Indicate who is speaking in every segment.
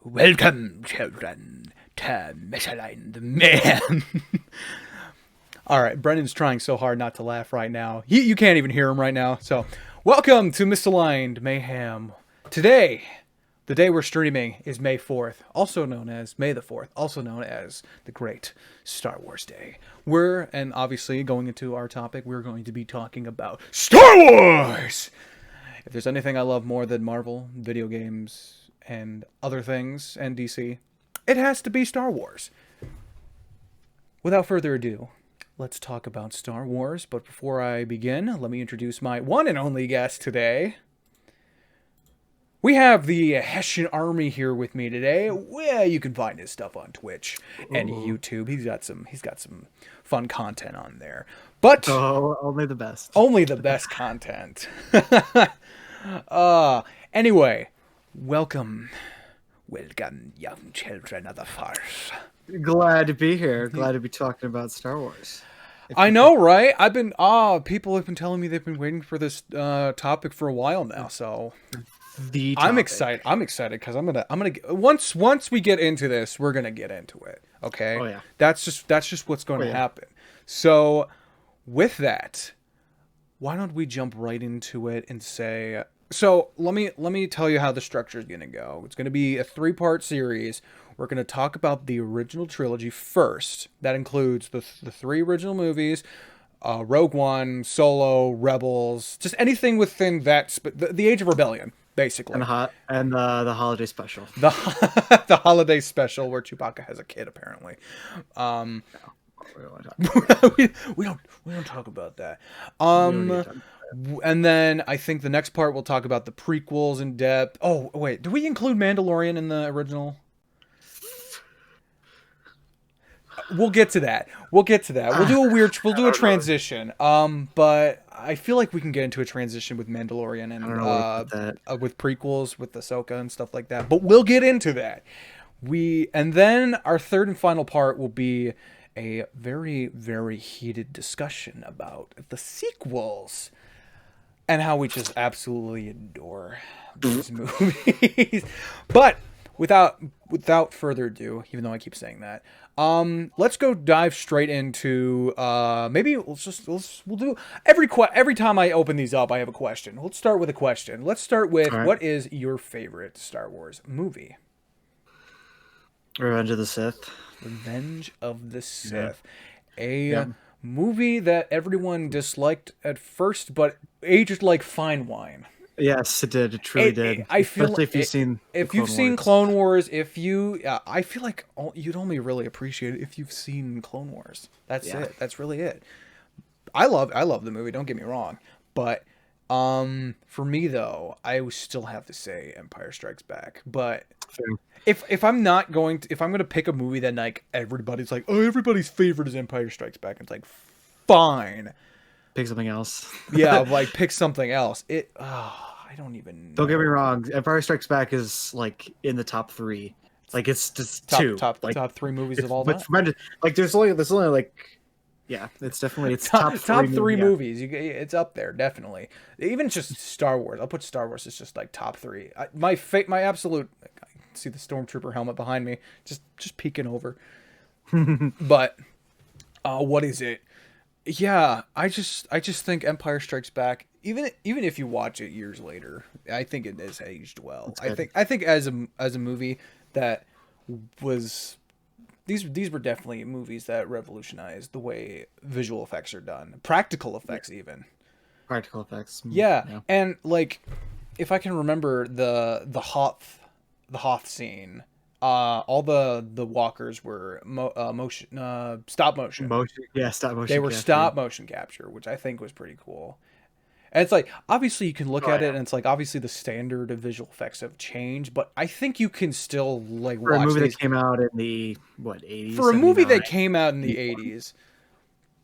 Speaker 1: Welcome, children, to Michelin the Man. All right, Brendan's trying so hard not to laugh right now. You can't even hear him right now. So, welcome to Misaligned Mayhem. Today, the day we're streaming is May 4th, also known as May the 4th, also known as the Great Star Wars Day. And obviously, going into our topic, we're going to be talking about Star Wars! If there's anything I love more than Marvel, video games, and other things, and DC, it has to be Star Wars. Without further ado, let's talk about Star Wars. But before I begin, let me introduce my one and only guest today. We have the Hessian Army here with me today. Well, you can find his stuff on Twitch and YouTube. He's got some fun content on there. But
Speaker 2: only the best.
Speaker 1: Only the best content. Anyway, welcome, young children of the Force.
Speaker 2: Glad to be here. Glad to be talking about Star Wars.
Speaker 1: I know, right? People have been telling me they've been waiting for this topic for a while now. So I'm excited. I'm excited because I'm gonna once we get into this, we're gonna get into it. Okay.
Speaker 2: Oh yeah.
Speaker 1: That's just what's going to happen. So with that, why don't we jump right into it and say? So let me tell you how the structure is going to go. It's going to be a 3-part series. We're going to talk about the original trilogy first. That includes the 3 original movies, Rogue One, Solo, Rebels, just anything within that, the Age of Rebellion, basically.
Speaker 2: And the holiday special.
Speaker 1: The holiday special where Chewbacca has a kid, apparently. We don't talk about that. And then I think the next part we'll talk about the prequels in depth. Oh wait, do we include Mandalorian in the original? We'll get to that. We'll do a transition. But I feel like we can get into a transition with Mandalorian and with prequels with Ahsoka and stuff like that. But we'll get into that. And then our third and final part will be a very, very heated discussion about the sequels and how we just absolutely adore these movies. But without further ado, even though I keep saying that, let's go dive straight into maybe we'll do every time I open these up, I have a question. Let's start with a question. Let's start with What is your favorite Star Wars movie?
Speaker 2: Revenge of the Sith.
Speaker 1: Revenge of the Sith. A movie that everyone disliked at first, but aged like fine wine.
Speaker 2: Yes, it did. It truly did.
Speaker 1: I feel
Speaker 2: especially if you've seen
Speaker 1: Clone Wars. I feel like you'd only really appreciate it if you've seen Clone Wars. That's it. That's really it. I love the movie. Don't get me wrong, but for me though, I still have to say Empire Strikes Back. But if I'm going to pick a movie that like everybody's like, oh, everybody's favorite is Empire Strikes Back, it's like, fine,
Speaker 2: pick something else.
Speaker 1: Pick something else. I don't even know.
Speaker 2: Don't get me wrong, Empire Strikes Back is like in the top 3. Like it's just
Speaker 1: top 3 movies of all time.
Speaker 2: Like there's only like. Yeah, it's definitely top
Speaker 1: 3 movies. It's up there, definitely. Even just Star Wars. I'll put Star Wars as just like top 3. My absolute. I see the Stormtrooper helmet behind me, just peeking over. But what is it? Yeah, I just think Empire Strikes Back. Even if you watch it years later, I think it has aged well. I think as a movie that was. These were definitely movies that revolutionized the way visual effects are done. Practical effects, even.
Speaker 2: Practical effects.
Speaker 1: Yeah. And like, if I can remember the Hoth scene, all the walkers were stop motion.
Speaker 2: Stop motion.
Speaker 1: They were stop motion capture, which I think was pretty cool. And it's like, obviously you can look at it and it's like, obviously the standard of visual effects have changed, but I think you can still like
Speaker 2: watch a movie that came out in the 80s.
Speaker 1: For a movie that came out in the 80s,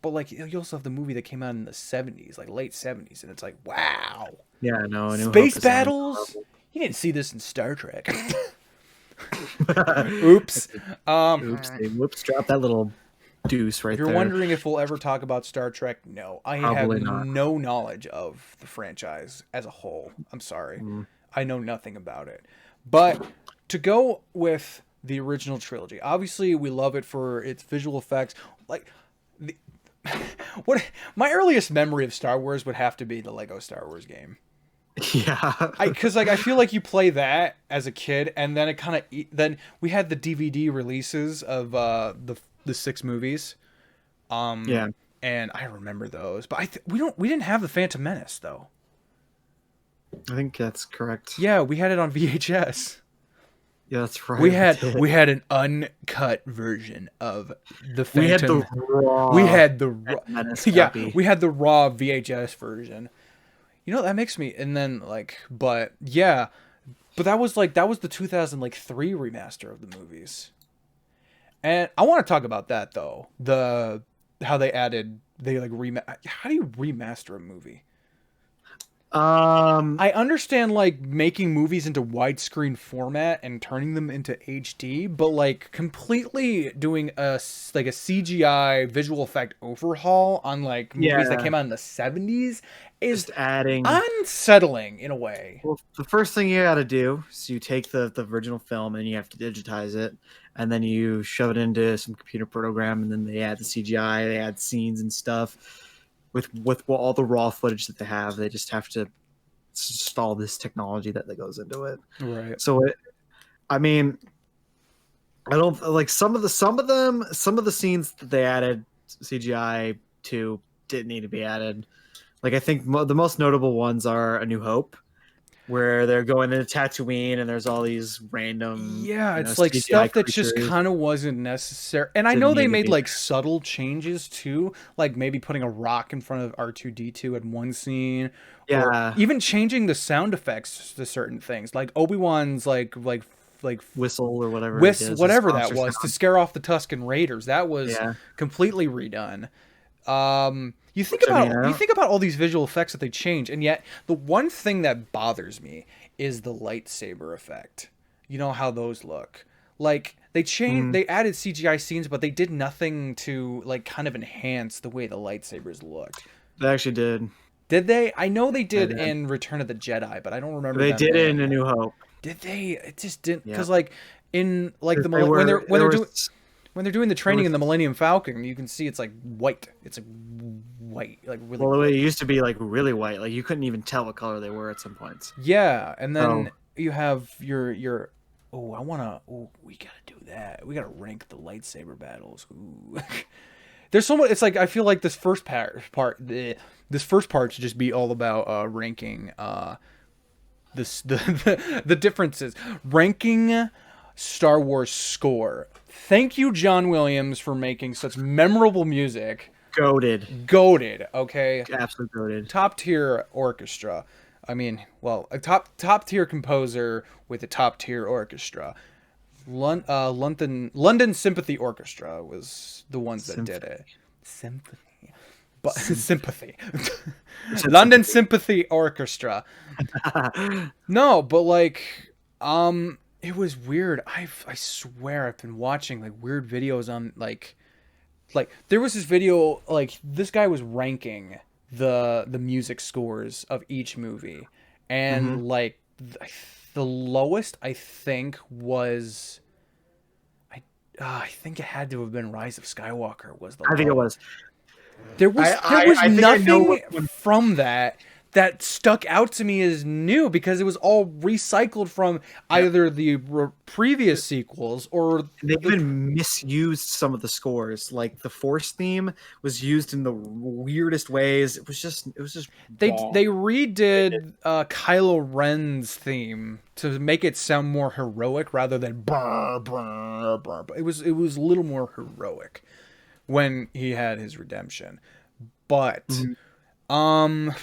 Speaker 1: but like you also have the movie that came out in the 70s, like late 70s, and it's like, wow.
Speaker 2: Yeah, no.
Speaker 1: Space battles? You didn't see this in Star Trek. Oops.
Speaker 2: Oops, drop that little deuce
Speaker 1: If
Speaker 2: right
Speaker 1: you're
Speaker 2: there.
Speaker 1: wondering if we'll ever talk about Star Trek, no. I have
Speaker 2: Probably not.
Speaker 1: no knowledge of the franchise as a whole. I'm sorry.
Speaker 2: Mm.
Speaker 1: I know nothing about it. But to go with the original trilogy, obviously we love it for its visual effects. Like, the, what my earliest memory of Star Wars would have to be the Lego Star Wars game.
Speaker 2: Yeah.
Speaker 1: Because like I feel like you play that as a kid, and then it kind of then we had the DVD releases of the 6 movies.
Speaker 2: Yeah.
Speaker 1: And I remember those, but we didn't have the Phantom Menace though.
Speaker 2: I think that's correct.
Speaker 1: Yeah, we had it on VHS.
Speaker 2: Yeah, that's right.
Speaker 1: We
Speaker 2: We
Speaker 1: had
Speaker 2: did.
Speaker 1: we had an uncut version of the
Speaker 2: We had the
Speaker 1: Phantom. We
Speaker 2: raw
Speaker 1: had the raw,
Speaker 2: Menace
Speaker 1: yeah,
Speaker 2: copy.
Speaker 1: we had the raw VHS version. You know that makes me, and then like, but yeah, but that was the 2003 remaster of the movies, and I want to talk about that though. How they like how do you remaster a movie?
Speaker 2: Um,
Speaker 1: I understand like making movies into widescreen format and turning them into HD, but like completely doing like a CGI visual effect overhaul on like movies that
Speaker 2: yeah,
Speaker 1: came out in the 70s is
Speaker 2: just adding.
Speaker 1: unsettling in a way.
Speaker 2: Well, the first thing you got to do is you take the original film and you have to digitize it, and then you shove it into some computer program, and then they add the CGI, they add scenes and stuff with all the raw footage that they have. They just have to install this technology that goes into it.
Speaker 1: Right.
Speaker 2: So I mean, I don't like some of the scenes that they added CGI to didn't need to be added. Like I think the most notable ones are A New Hope, where they're going into Tatooine and there's all these random,
Speaker 1: Yeah, it's like
Speaker 2: CGI
Speaker 1: stuff that just
Speaker 2: creatures.
Speaker 1: kind of wasn't necessary. And I
Speaker 2: Didn't
Speaker 1: know they
Speaker 2: need to
Speaker 1: made
Speaker 2: be
Speaker 1: like subtle changes too, like maybe putting a rock in front of R2D2 in one scene, or
Speaker 2: Yeah,
Speaker 1: even changing the sound effects to certain things, like Obi-Wan's like
Speaker 2: whistle or whatever it is, his
Speaker 1: whatever that
Speaker 2: monster
Speaker 1: was to
Speaker 2: sound.
Speaker 1: scare off the Tusken Raiders. That was
Speaker 2: Yeah,
Speaker 1: completely redone.
Speaker 2: which I mean, I
Speaker 1: You
Speaker 2: don't.
Speaker 1: think about all these visual effects that they change, and yet the one thing that bothers me is the lightsaber effect. You know how those look. Like
Speaker 2: Mm,
Speaker 1: they added CGI scenes, but they did nothing to like kind of enhance the way the lightsabers looked.
Speaker 2: they actually did.
Speaker 1: Did they? I know they
Speaker 2: They
Speaker 1: did
Speaker 2: did.
Speaker 1: in Return of the Jedi, but I don't remember
Speaker 2: They
Speaker 1: them
Speaker 2: did it in A
Speaker 1: in.
Speaker 2: New Hope.
Speaker 1: Did they? It just didn't,
Speaker 2: Yeah,
Speaker 1: because like in like
Speaker 2: 'cause
Speaker 1: the
Speaker 2: they
Speaker 1: when
Speaker 2: were
Speaker 1: when
Speaker 2: there
Speaker 1: they're doing
Speaker 2: was
Speaker 1: when they're doing the
Speaker 2: there
Speaker 1: training
Speaker 2: was
Speaker 1: in the Millennium Falcon, you can see it's like white. It's like white, like really
Speaker 2: well, it
Speaker 1: white.
Speaker 2: used to be like really white, like you couldn't even tell what color they were at some points.
Speaker 1: Yeah, and
Speaker 2: So
Speaker 1: then you have your. Oh, I wanna. Oh, we gotta do that. We gotta rank the lightsaber battles. Ooh. There's so much. It's like I feel like this first part should just be all about ranking the differences, ranking Star Wars score. Thank you, John Williams, for making such memorable music.
Speaker 2: goaded,
Speaker 1: Goated, okay,
Speaker 2: absolute goaded.
Speaker 1: top tier orchestra. I mean, well, a top tier composer with a top tier orchestra. London Sympathy Orchestra was the ones that did it. Sympathy, but sympathy. London Sympathy Orchestra. No, but like, it was weird. I swear I've been watching like weird videos on like there was this video like this guy was ranking the music scores of each movie,
Speaker 2: Hmm.
Speaker 1: and like the lowest I think was I think it had to have been Rise of Skywalker was the
Speaker 2: I think it was.
Speaker 1: lowest. There was
Speaker 2: I think I know
Speaker 1: nothing
Speaker 2: what one.
Speaker 1: from that stuck out to me as new because it was all recycled from
Speaker 2: Yeah.
Speaker 1: either the previous sequels or
Speaker 2: They
Speaker 1: the
Speaker 2: even misused some of the scores. Like the Force theme was used in the weirdest ways. It was just
Speaker 1: they
Speaker 2: wrong.
Speaker 1: redid Kylo Ren's theme to make it sound more heroic rather than brr, brr, brr. It was a little more heroic when he had his redemption. But
Speaker 2: Mhm.
Speaker 1: um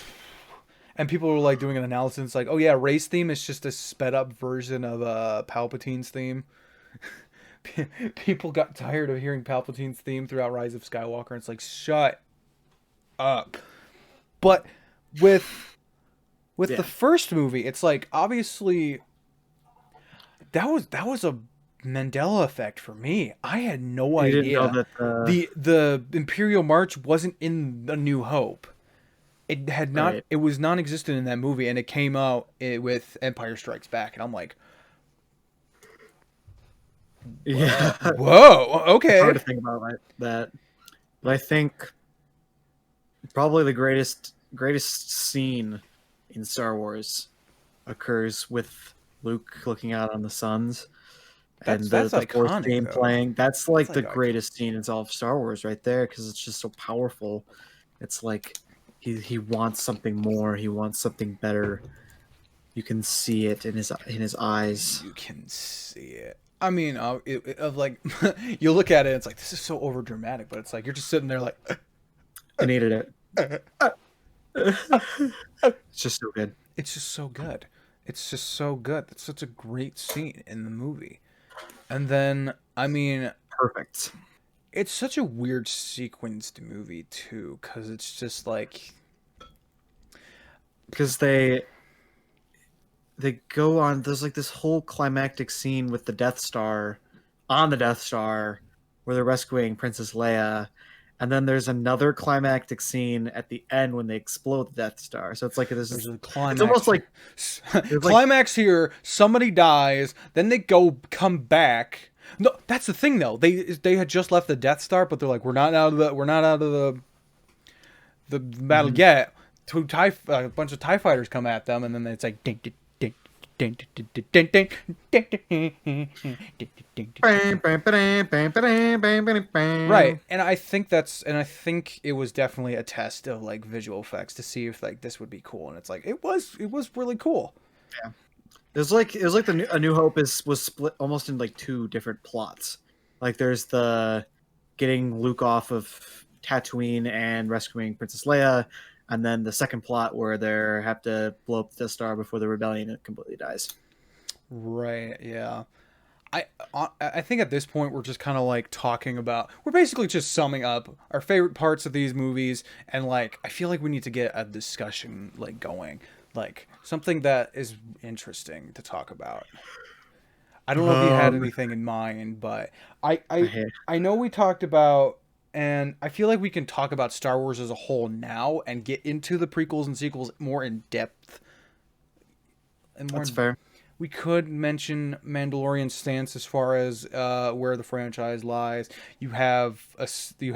Speaker 1: and people were like doing an analysis like, "Oh yeah, Ray's theme is just a sped up version of Palpatine's theme." People got tired of hearing Palpatine's theme throughout Rise of Skywalker, and it's like, "Shut up." But with the
Speaker 2: Yeah.
Speaker 1: first movie, it's like obviously that was a Mandela effect for me. I had no
Speaker 2: You didn't know
Speaker 1: idea
Speaker 2: that
Speaker 1: the Imperial March wasn't in A New Hope. It had not.
Speaker 2: right.
Speaker 1: It was non-existent in that movie, and it came out with Empire Strikes Back, and I'm like,
Speaker 2: Yeah.
Speaker 1: whoa,
Speaker 2: It's hard
Speaker 1: okay.
Speaker 2: to think about that. But I think probably the greatest scene in Star Wars occurs with Luke looking out on the suns and
Speaker 1: That's
Speaker 2: the Force
Speaker 1: iconic
Speaker 2: game
Speaker 1: though.
Speaker 2: playing. That's
Speaker 1: That's
Speaker 2: like the
Speaker 1: like iconic.
Speaker 2: greatest scene in all of Star Wars right there because it's just so powerful. It's like he wants something more. He wants something better. You can see it in his eyes.
Speaker 1: You can see it. I mean, of like, you look at it, it's like this is so over dramatic, but it's like you're just sitting there like,
Speaker 2: I needed it. It's just so good.
Speaker 1: it's just so good. It's just so good. That's such a great scene in the movie. And then, I mean,
Speaker 2: Perfect.
Speaker 1: it's such a weird sequenced movie too, because it's just like,
Speaker 2: Because they go on, there's like this whole climactic scene with the Death Star on the Death Star where they're rescuing Princess Leia, and then there's another climactic scene at the end when they explode the Death Star. So it's like this
Speaker 1: there's
Speaker 2: is,
Speaker 1: a
Speaker 2: it's almost
Speaker 1: climax.
Speaker 2: like it's like
Speaker 1: Climax here. Somebody dies, then they come back. No, that's the thing though. They had just left the Death Star, but they're like, we're not out of the battle
Speaker 2: Mhm.
Speaker 1: yet. A bunch of TIE fighters come at them, and then it's like ding, ding, ding, ding, ding, ding, ding, ding, ding, ding, ding, ding, ding.
Speaker 2: Bam, bam, bam, bam, bam, bam, bam,
Speaker 1: Right,
Speaker 2: bam.
Speaker 1: and I think it was definitely a test of like visual effects to see if like this would be cool, and it's like it was really cool.
Speaker 2: It was like A New Hope was split almost in like two different plots. Like there's the getting Luke off of Tatooine and rescuing Princess Leia, and then the second plot where they have to blow up the Death Star before the rebellion completely dies.
Speaker 1: Right, yeah. I think at this point we're just kind of like talking about we're basically just summing up our favorite parts of these movies, and like I feel like we need to get a discussion like going, like something that is interesting to talk about. I don't know if you had
Speaker 2: Um,
Speaker 1: anything in mind, but I
Speaker 2: I
Speaker 1: I
Speaker 2: hate,
Speaker 1: I know we talked about, and I feel like we can talk about Star Wars as a whole now and get into the prequels and sequels more in depth and more
Speaker 2: that's
Speaker 1: in
Speaker 2: fair.
Speaker 1: we could mention Mandalorian's stance as far as where the franchise lies. You have you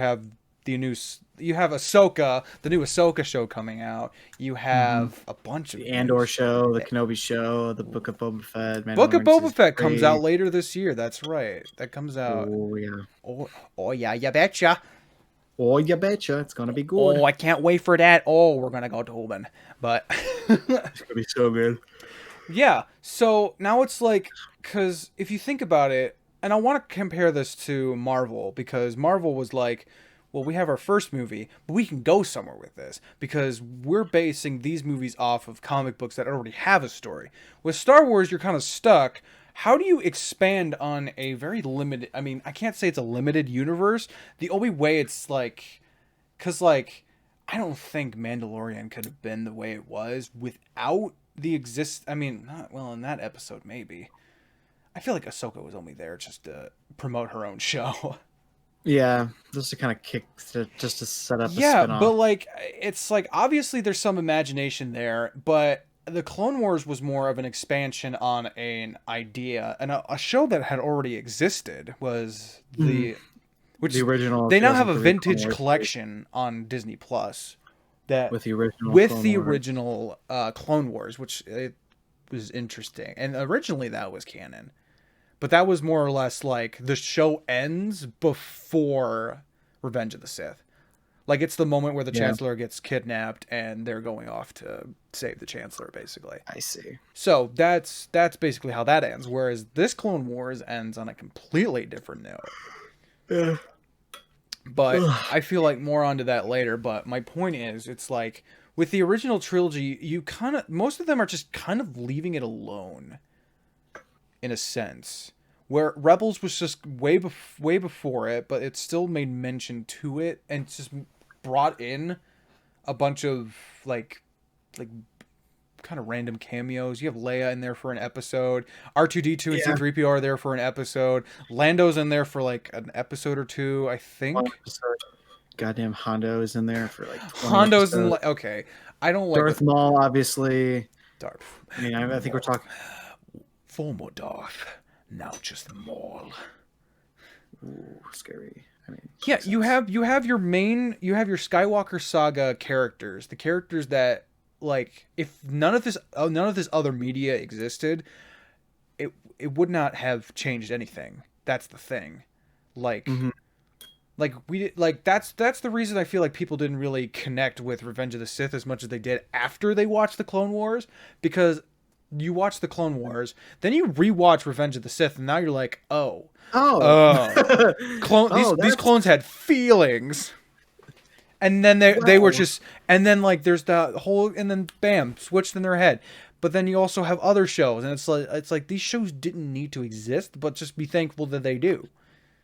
Speaker 1: have Ahsoka, the new Ahsoka show coming out. You
Speaker 2: Hmm.
Speaker 1: have a bunch
Speaker 2: The
Speaker 1: of
Speaker 2: Andor
Speaker 1: news.
Speaker 2: show, the Kenobi show, the Book of Boba Fett,
Speaker 1: Book of
Speaker 2: Mandalorian
Speaker 1: Boba
Speaker 2: season
Speaker 1: Fett comes out
Speaker 2: 3.
Speaker 1: later this year. That's right. That comes out.
Speaker 2: Oh yeah.
Speaker 1: Oh, oh yeah, you betcha.
Speaker 2: Oh, you betcha, it's gonna be
Speaker 1: Oh,
Speaker 2: good.
Speaker 1: I can't wait for that. Oh, we're gonna go Tobin. But
Speaker 2: It's gonna be so good.
Speaker 1: yeah, so now it's like, because if you think about it, and I want to compare this to Marvel, because Marvel was like, well, we have our first movie, but we can go somewhere with this, because we're basing these movies off of comic books that already have a story. With Star Wars, you're kind of stuck. How do you expand on a very limited, I mean, I can't say it's a limited universe. The only way it's like, because like I don't think Mandalorian could have been the way it was without the exist. I mean, not well in that episode maybe. I feel like Ahsoka was only there just to promote her own show.
Speaker 2: Yeah, just to kind of just to set up a
Speaker 1: Yeah, but
Speaker 2: spin-off.
Speaker 1: like it's like obviously there's some imagination there, but the Clone Wars was more of an expansion on an idea, and a show that had already existed was
Speaker 2: Mhm.
Speaker 1: which
Speaker 2: The original
Speaker 1: they now have a
Speaker 2: 2003 Clone
Speaker 1: vintage
Speaker 2: Wars series
Speaker 1: collection on Disney Plus that
Speaker 2: with the original
Speaker 1: with
Speaker 2: Clone
Speaker 1: the
Speaker 2: Wars.
Speaker 1: original Clone Wars, which it was interesting. And originally that was canon, but that was more or less like the show ends before Revenge of the Sith. Like it's the moment where the
Speaker 2: Yeah,
Speaker 1: Chancellor gets kidnapped and they're going off to save the Chancellor, basically.
Speaker 2: I see.
Speaker 1: So that's basically how that ends. Whereas this Clone Wars ends on a completely different note.
Speaker 2: Yeah.
Speaker 1: But
Speaker 2: Ugh.
Speaker 1: I feel like more onto that later. But my point is, it's like with the original trilogy, you kind of most of them are just kind of leaving it alone, in a sense. Where Rebels was just way before it, but it still made mention to it and just brought in a bunch of like kind of random cameos. You have Leia in there for an episode. R2D2 and
Speaker 2: Yeah.
Speaker 1: C3PO are there for an episode. Lando's in there for like an episode or two, I think.
Speaker 2: One episode. Goddamn Hondo is in there for like 20
Speaker 1: Hondo's in.
Speaker 2: episodes.
Speaker 1: Okay, I don't like
Speaker 2: Darth Maul, obviously.
Speaker 1: Darth.
Speaker 2: I mean, I think we're talking.
Speaker 1: Former Darth, now just Maul.
Speaker 2: Ooh, scary. I mean,
Speaker 1: Yeah, you have your Skywalker saga characters, the characters that, like, if none of this other media existed, it would not have changed anything. That's the thing, like.
Speaker 2: Mhm.
Speaker 1: That's the reason I feel like people didn't really connect with Revenge of the Sith as much as they did after they watched the Clone Wars, because you watch the Clone Wars, then you rewatch Revenge of the Sith, and now you're like, these clones had feelings, and then they were just, and then like there's the whole, and then bam, switched in their head. But then you also have other shows, and it's like these shows didn't need to exist, but just be thankful that they do.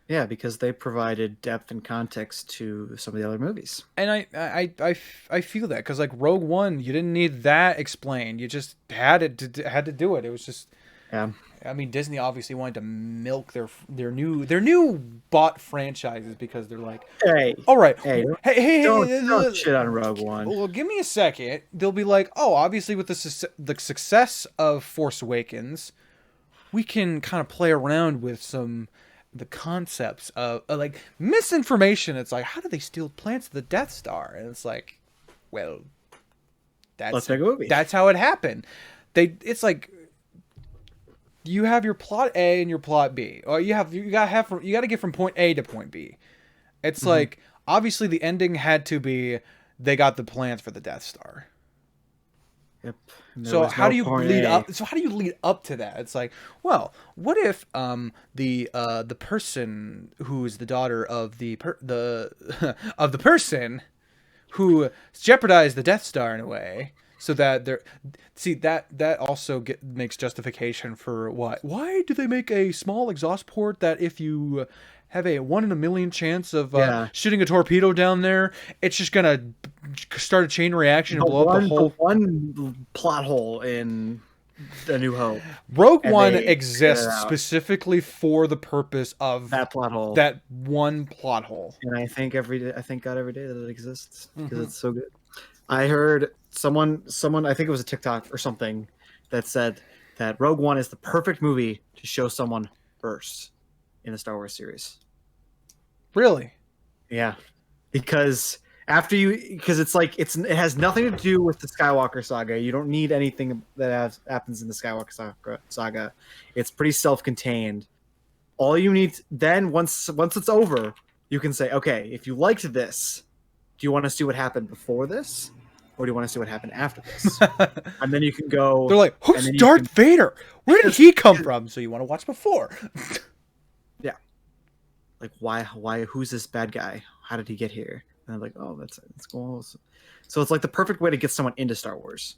Speaker 2: Yeah, because they provided depth and context to some of the other movies.
Speaker 1: And I feel that, because like Rogue One, you didn't need that explained. You just had to do it. It was just,
Speaker 2: Yeah.
Speaker 1: I mean, Disney obviously wanted to milk their new bought franchises, because they're like,
Speaker 2: Hey,
Speaker 1: all right,
Speaker 2: hey,
Speaker 1: hey,
Speaker 2: don't shit on Rogue One.
Speaker 1: well, give me a second. They'll be like, oh, obviously with the success of Force Awakens, we can kind of play around with the concepts of like misinformation. It's like, how do they steal plans to the Death Star? And it's like, well,
Speaker 2: Let's make a movie.
Speaker 1: that's how it happened. It's like you have your plot A and your plot B, or you got to get from point A to point B. It's like, obviously the ending had to be they got the plans for the Death Star.
Speaker 2: Yep.
Speaker 1: So how do you lead up? So how do you lead up to that? It's like, well, what if the person who's the daughter of the of the person who jeopardized the Death Star in a way, so that that also makes justification for why do they make a small exhaust port that if you have a 1 in a million chance of shooting a torpedo down there, it's just gonna start a chain reaction and blow up the whole.
Speaker 2: One plot hole in A New Hope.
Speaker 1: Rogue One exists specifically for the purpose of
Speaker 2: that plot hole.
Speaker 1: That one plot hole.
Speaker 2: And I thank God every day that it exists, because it's so good. I heard someone, I think it was a TikTok or something, that said that Rogue One is the perfect movie to show someone first in the Star Wars series.
Speaker 1: Really?
Speaker 2: Yeah, because it's like it has nothing to do with the Skywalker saga. You don't need anything that happens in the Skywalker saga. It's pretty self-contained. All you need then, once it's over, you can say, okay, if you liked this, do you want to see what happened before this, or do you want to see what happened after this? And then you can go.
Speaker 1: They're like, who's Darth Vader? Where did he come from? So you want to watch before?
Speaker 2: Yeah. Like, why? Who's this bad guy? How did he get here? And I'm like, oh, that's cool. So it's like the perfect way to get someone into Star Wars,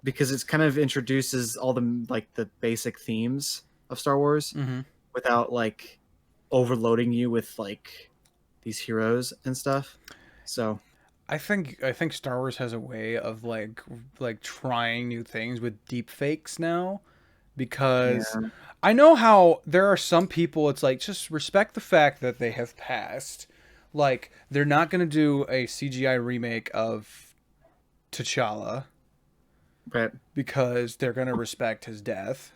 Speaker 2: because it's kind of introduces all the basic themes of Star Wars without like overloading you with like these heroes and stuff. So
Speaker 1: I think Star Wars has a way of like trying new things with deep fakes now, because I know how there are some people, it's like, just respect the fact that they have passed. Like, they're not going to do a CGI remake of T'Challa,
Speaker 2: right,
Speaker 1: because they're going to respect his death.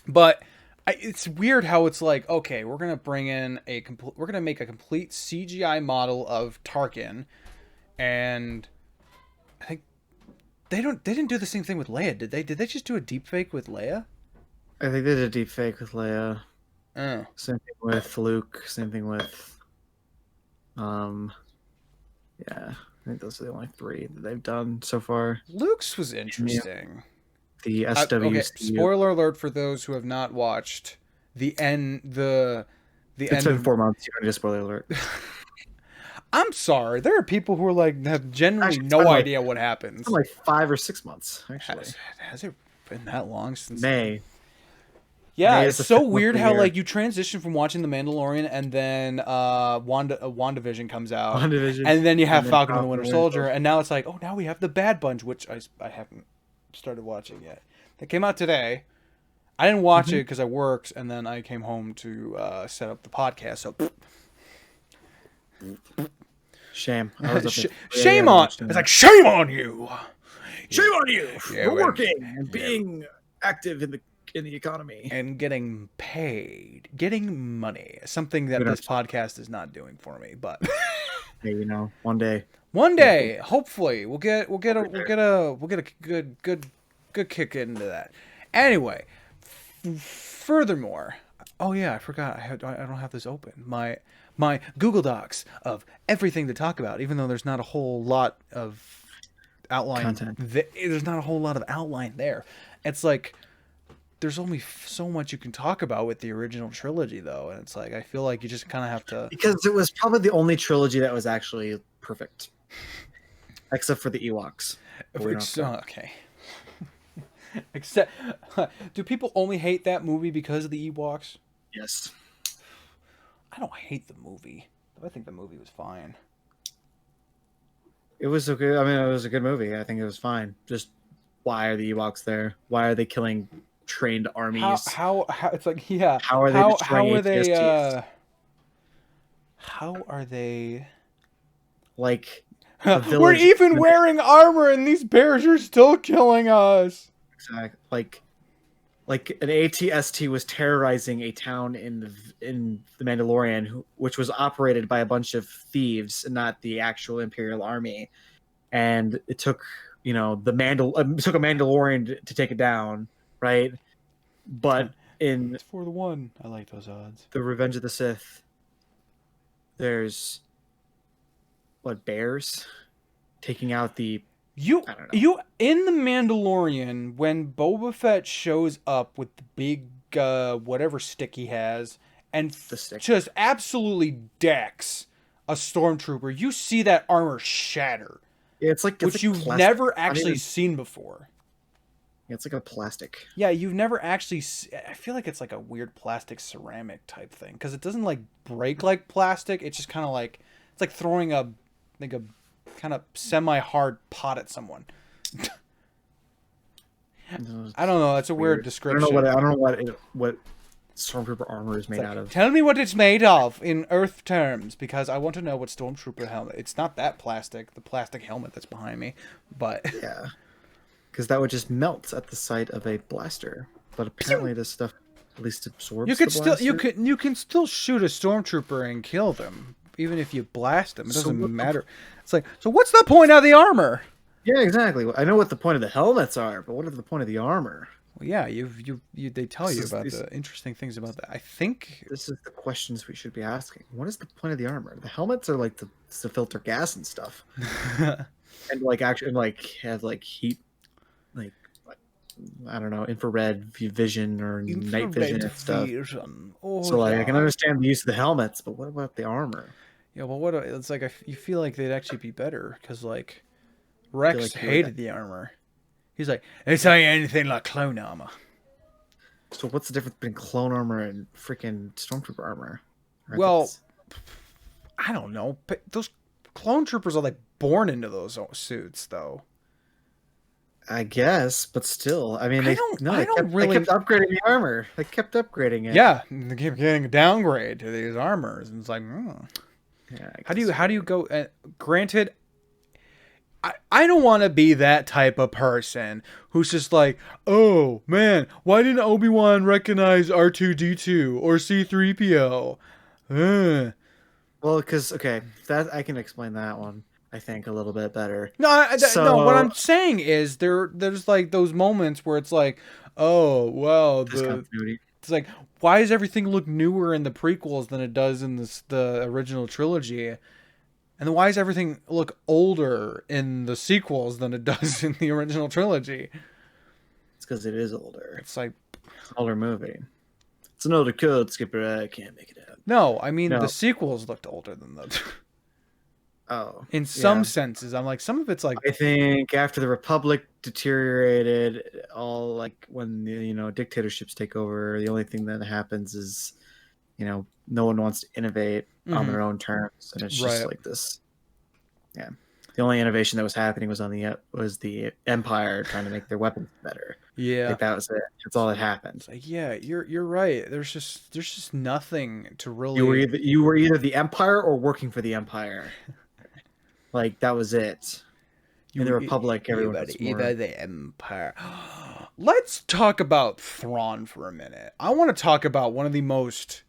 Speaker 1: But it's weird how it's like, okay, we're going to bring in we're going to make a complete CGI model of Tarkin, and I think they didn't do the same thing with Leia, did they? Did they just do a deep fake with Leia?
Speaker 2: I think they did a deep fake with Leia.
Speaker 1: Oh.
Speaker 2: Same thing with Luke. Same thing with yeah, I think those are the only 3 that they've done so far.
Speaker 1: Luke's was interesting.
Speaker 2: The SWC.
Speaker 1: Okay, spoiler alert for those who have not watched the end.
Speaker 2: It's been 4 months. You already just spoiler alert.
Speaker 1: I'm sorry. There are people who are like have generally no idea what happens.
Speaker 2: It's been like 5 or 6 months, actually.
Speaker 1: Has it been that long since
Speaker 2: May?
Speaker 1: Yeah, it's so weird how like you transition from watching The Mandalorian, and then WandaVision comes out, and then you have Falcon and the Winter Soldier, and now it's like, oh, now we have the Bad Bunch, which I haven't started watching yet. It came out today. I didn't watch
Speaker 2: Mhm.
Speaker 1: it because I worked, and then I came home to set up the podcast. So
Speaker 2: Shame. I was up at 3
Speaker 1: shame
Speaker 2: a.m.
Speaker 1: on.
Speaker 2: watching
Speaker 1: It's
Speaker 2: that.
Speaker 1: like shame on you.
Speaker 2: Shame on you
Speaker 1: Yeah,
Speaker 2: for
Speaker 1: when,
Speaker 2: working and
Speaker 1: yeah,
Speaker 2: being active in the economy.
Speaker 1: and getting paid, getting money, something
Speaker 2: We
Speaker 1: that
Speaker 2: don't.
Speaker 1: this podcast is not doing for me. But
Speaker 2: Hey, one day
Speaker 1: one
Speaker 2: we'll
Speaker 1: day, hopefully,
Speaker 2: get there.
Speaker 1: we'll get a good kick into that. Anyway, furthermore, oh yeah, I forgot. I don't have this open. My Google Docs of everything to talk about, even though there's not a whole lot of outline.
Speaker 2: Content.
Speaker 1: There's not a whole lot of outline there. It's like there's only so much you can talk about with the original trilogy, though, and it's like I feel like you just kind of have to.
Speaker 2: Because it was probably the only trilogy that was actually perfect, except for the Ewoks. But we don't have to.
Speaker 1: Okay. Except, do people only hate that movie because of the Ewoks?
Speaker 2: Yes.
Speaker 1: I don't hate the movie. I think the movie was fine.
Speaker 2: It was okay. I mean, it was a good movie. I think it was fine. Just why are the Ewoks there? Why are they killing trained armies?
Speaker 1: How it's like yeah.
Speaker 2: How are they
Speaker 1: How
Speaker 2: destroying
Speaker 1: are they
Speaker 2: ATSTs?
Speaker 1: how are they
Speaker 2: Like a
Speaker 1: We're
Speaker 2: village.
Speaker 1: even wearing armor and these bears are still killing us.
Speaker 2: Exactly. Like an ATST was terrorizing a town in the Mandalorian, which was operated by a bunch of thieves, and not the actual Imperial Army. And it took it took a Mandalorian to take it down, right? But in
Speaker 1: It's 4-1. I like those odds.
Speaker 2: the Revenge of the Sith, there's bears taking out the I don't know.
Speaker 1: You in the Mandalorian when Boba Fett shows up with the big whatever stick he has and
Speaker 2: The stick.
Speaker 1: just absolutely decks a stormtrooper. You see that armor shatter,
Speaker 2: Yeah, it's like
Speaker 1: which you've
Speaker 2: plastic.
Speaker 1: never
Speaker 2: It's not
Speaker 1: actually
Speaker 2: even-
Speaker 1: seen before.
Speaker 2: yeah, it's like a plastic.
Speaker 1: Yeah, you've never actually. I feel like it's like a weird plastic ceramic type thing because it doesn't like break like plastic. It's just kind of like it's like throwing a kind of semi-hard pot at someone. I don't know. That's a weird description.
Speaker 2: I don't know what Stormtrooper armor is made
Speaker 1: Like,
Speaker 2: out of.
Speaker 1: tell me what it's made of in Earth terms, because I want to know what Stormtrooper helmet. It's not that plastic, the plastic helmet that's behind me, but
Speaker 2: Yeah, because that would just melt at the sight of a blaster. But apparently, this stuff at least absorbs.
Speaker 1: you could
Speaker 2: the
Speaker 1: still
Speaker 2: blaster.
Speaker 1: you can still shoot a Stormtrooper and kill them, even if you blast them. It
Speaker 2: So
Speaker 1: doesn't
Speaker 2: what the
Speaker 1: matter. It's like, so what's the point of the armor?
Speaker 2: Yeah, exactly. I know what the point of the helmets are, but what is the point of the armor?
Speaker 1: Well, yeah, they tell you about
Speaker 2: These-
Speaker 1: the interesting things about that. I think
Speaker 2: This is the questions we should be asking. What is the point of the armor? The helmets are like to filter gas and stuff, and like actually like have like heat, like I don't know, infrared vision or night vision and stuff.
Speaker 1: vision. Oh,
Speaker 2: So like I can
Speaker 1: yeah.
Speaker 2: understand the use of the helmets, but what about the armor?
Speaker 1: Yeah, well, it's like you feel like they'd actually be better because like
Speaker 2: feel
Speaker 1: Rex
Speaker 2: like
Speaker 1: hated the armor. He's like, it's ain't anything like clone armor.
Speaker 2: So what's the difference between clone armor and freaking stormtrooper armor?
Speaker 1: Well,
Speaker 2: it's-
Speaker 1: I don't know. But those clone troopers are like born into those suits, though.
Speaker 2: I guess, but still, I mean,
Speaker 1: I
Speaker 2: they
Speaker 1: don't
Speaker 2: kept upgrading the armor. They kept upgrading it.
Speaker 1: Yeah, they keep getting a downgrade to these armors, and it's like,
Speaker 2: Yeah, I
Speaker 1: how
Speaker 2: guess.
Speaker 1: do you go? Granted, I don't want to be that type of person who's just like, oh man, why didn't Obi-Wan recognize R2D2 or C3PO?
Speaker 2: Well, because okay, that I can explain that one. I think a little bit better.
Speaker 1: No, no. What I'm
Speaker 2: So
Speaker 1: saying is there's like those moments where it's like, oh well,
Speaker 2: discontinuity.
Speaker 1: it's like, why does everything look newer in the prequels than it does in the original trilogy? And then why does everything look older in the sequels than it does in the original trilogy?
Speaker 2: It's because it is older.
Speaker 1: It's like,
Speaker 2: It's an older movie. It's an older code, Skipper. I can't make it out.
Speaker 1: no, I mean,
Speaker 2: No.
Speaker 1: the sequels looked older than those.
Speaker 2: Oh,
Speaker 1: In some
Speaker 2: yeah.
Speaker 1: senses, I'm like, some of it's like,
Speaker 2: I think after the Republic deteriorated, all like when dictatorships take over, the only thing that happens is, no one wants to innovate on
Speaker 1: Mhm.
Speaker 2: their own terms, and it's just
Speaker 1: Right.
Speaker 2: like this. Yeah. the only innovation that was happening was was the Empire trying to make their weapons better.
Speaker 1: Yeah.
Speaker 2: Like that was it. That's all that happened.
Speaker 1: Like, yeah, you're right. There's just nothing to really.
Speaker 2: You were either the Empire or working for the Empire. Like that was it. In the Republic, everyone was more...
Speaker 1: Either the Empire. Let's talk about Thrawn for a minute. I want to talk about one of the most.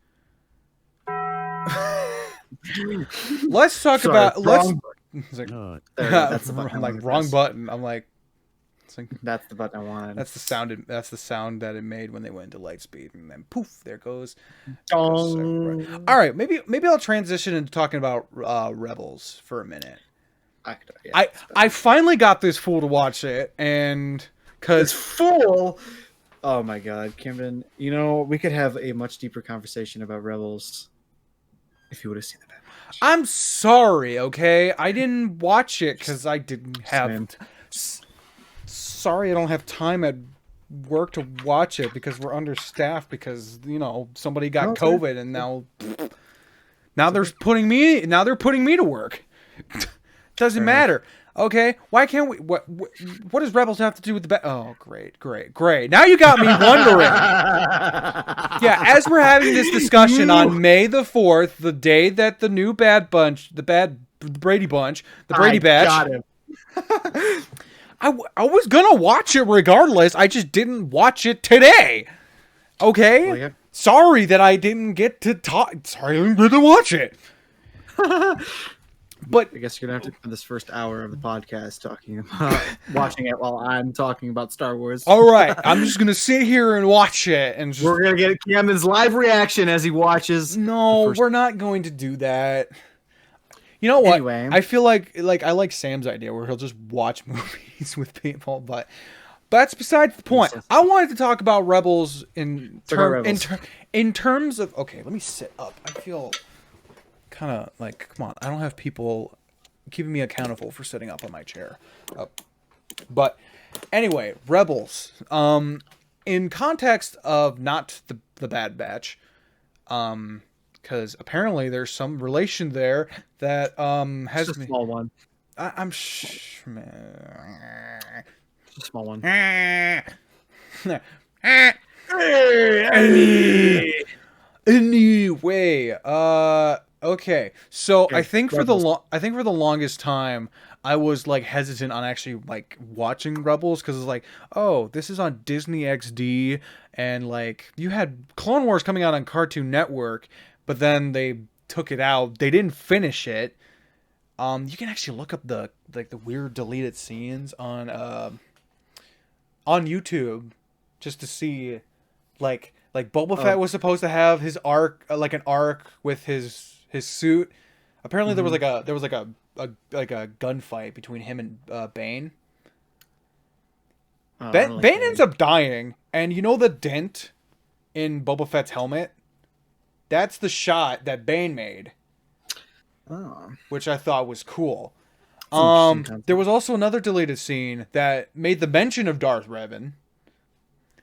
Speaker 1: Let's talk about. Let's. Like,
Speaker 2: that's the button.
Speaker 1: I'm like wrong button. I'm like.
Speaker 2: That's the button I wanted.
Speaker 1: That's the sound. That's the sound that it made when they went into light speed, and then poof, there goes. All right, maybe I'll transition into talking about Rebels for a minute. I finally got this fool to watch it, and
Speaker 2: because fool. Oh my God, Camden! You know we could have a much deeper conversation about Rebels if you would have seen the Bad Batch.
Speaker 1: I'm sorry, okay? I didn't watch it because I didn't have. Sorry, I don't have time at work to watch it because we're understaffed because somebody got COVID and now they're putting me to work. Doesn't matter. Okay, why can't we? What does Rebels have to do with the Oh, great. Now you got me wondering. Yeah, as we're having this discussion on May the 4th, the day that the new Bad Bunch, the Brady Bunch, the Brady Batch.
Speaker 2: Got him.
Speaker 1: I was gonna watch it regardless. I just didn't watch it today. Okay?
Speaker 2: Well, yeah.
Speaker 1: Sorry that I didn't get to talk. Sorry I didn't get to watch it. But
Speaker 2: I guess you're gonna have to spend this first hour of the podcast talking about watching it while I'm talking about Star Wars.
Speaker 1: All right, I'm just gonna sit here and watch it, and
Speaker 2: we're gonna get Camden's live reaction as he watches.
Speaker 1: No, we're not going to do that. You know what?
Speaker 2: Anyway.
Speaker 1: I feel like I like Sam's idea where he'll just watch movies with people, but that's besides the point. I wanted to talk about Rebels in terms of. Okay, let me sit up. I feel kind of like, come on, I don't have people keeping me accountable for sitting up on my chair. But anyway, Rebels. In context of not the Bad Batch, because apparently there's some relation there that has
Speaker 2: just a small one.
Speaker 1: I'm
Speaker 2: man. Just a small one.
Speaker 1: Anyway, okay. So I think for the longest time I was like hesitant on actually like watching Rebels because it's like, oh, this is on Disney XD, and like you had Clone Wars coming out on Cartoon Network, but then they took it out. They didn't finish it. You can actually look up the weird deleted scenes on YouTube just to see like Boba Fett was supposed to have his arc, like an arc with his suit. Apparently there was like a gunfight between him and Bane. Bane ends up dying, and you know the dent in Boba Fett's helmet? That's the shot that Bane made.
Speaker 2: Oh.
Speaker 1: Which I thought was cool. There was also another deleted scene that made the mention of Darth Revan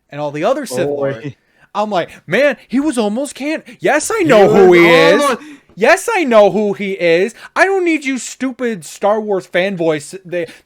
Speaker 1: and all the other Sith Lords. I'm like, man, he was almost canon. Yes, I know who he is. Yes, I know who he is. I don't need you stupid Star Wars fanboys.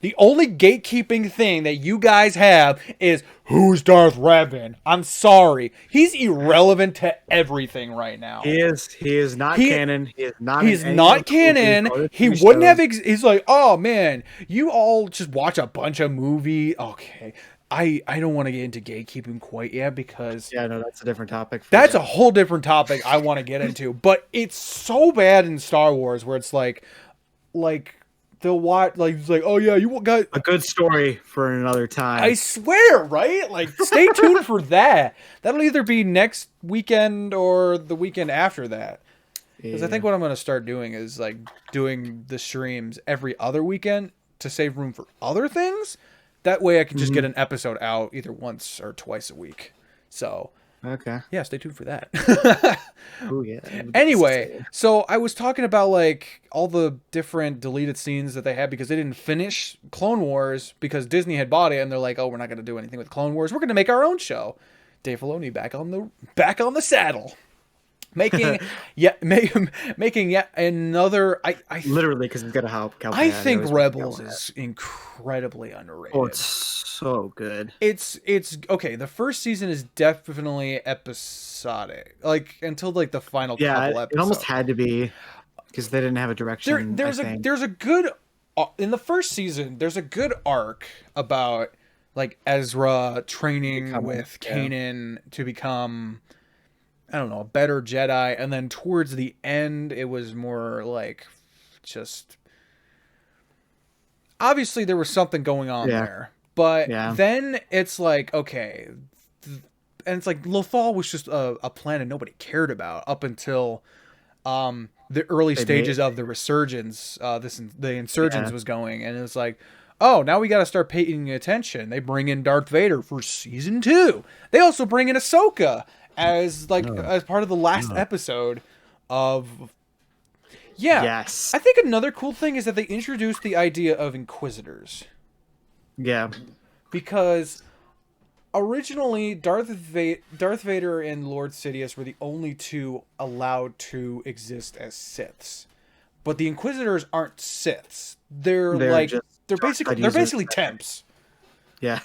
Speaker 1: The only gatekeeping thing that you guys have is, who's Darth Revan? I'm sorry. He's irrelevant to everything right now.
Speaker 2: He is not canon.
Speaker 1: He's not canon. He wouldn't have... He's like, oh, man, you all just watch a bunch of movie. Okay. I don't want to get into gatekeeping quite yet because...
Speaker 2: Yeah, no, that's a different topic.
Speaker 1: That's a whole different topic I want to get into. But it's so bad in Star Wars where it's like they'll watch... Like, it's like, oh, yeah, you got...
Speaker 2: A good story for another time.
Speaker 1: I swear, right? Like, stay tuned for that. That'll either be next weekend or the weekend after that. Because I think what I'm going to start doing is, like, doing the streams every other weekend to save room for other things. That way I can just get an episode out either once or twice a week. So,
Speaker 2: okay.
Speaker 1: Yeah, stay tuned for that.
Speaker 2: Oh, yeah.
Speaker 1: Anyway, so I was talking about like all the different deleted scenes that they had because they didn't finish Clone Wars because Disney had bought it and they're like, "Oh, we're not going to do anything with Clone Wars. We're going to make our own show." Dave Filoni back on the saddle. making yet making yet another.
Speaker 2: Literally, because he's got a cowboy
Speaker 1: I
Speaker 2: hat. He
Speaker 1: think
Speaker 2: always wears a
Speaker 1: Rebels
Speaker 2: cowboy hat.
Speaker 1: is incredibly
Speaker 2: Oh, it's
Speaker 1: underrated.
Speaker 2: so good.
Speaker 1: It's okay. The first season is definitely episodic, like until like the final
Speaker 2: Yeah,
Speaker 1: couple
Speaker 2: it almost
Speaker 1: episodes.
Speaker 2: had to be because they didn't have a direction. I think.
Speaker 1: There's a good in the first season. There's a good arc about like Ezra training
Speaker 2: Becoming,
Speaker 1: with
Speaker 2: yeah.
Speaker 1: Kanan to become, I don't know, a better Jedi, and then towards the end it was more like just obviously there was something going on
Speaker 2: Yeah,
Speaker 1: there, but
Speaker 2: yeah.
Speaker 1: then it's like okay, and it's like Lothal was just a planet nobody cared about up until the early
Speaker 2: They made
Speaker 1: stages of the resurgence, the insurgents
Speaker 2: yeah.
Speaker 1: was going, and it's like, oh, now we got to start paying attention. They bring in Darth Vader for season 2. They also bring in Ahsoka as like
Speaker 2: Oh,
Speaker 1: as part of the last
Speaker 2: oh.
Speaker 1: episode of. Yeah,
Speaker 2: Yes.
Speaker 1: I think another cool thing is that they introduced the idea of Inquisitors
Speaker 2: Yeah.
Speaker 1: because originally Darth Vader and Lord Sidious were the only two allowed to exist as Siths. But the Inquisitors aren't Siths. They're like
Speaker 2: just
Speaker 1: they're
Speaker 2: dark
Speaker 1: basically
Speaker 2: side
Speaker 1: they're
Speaker 2: users.
Speaker 1: basically temps.
Speaker 2: Yeah.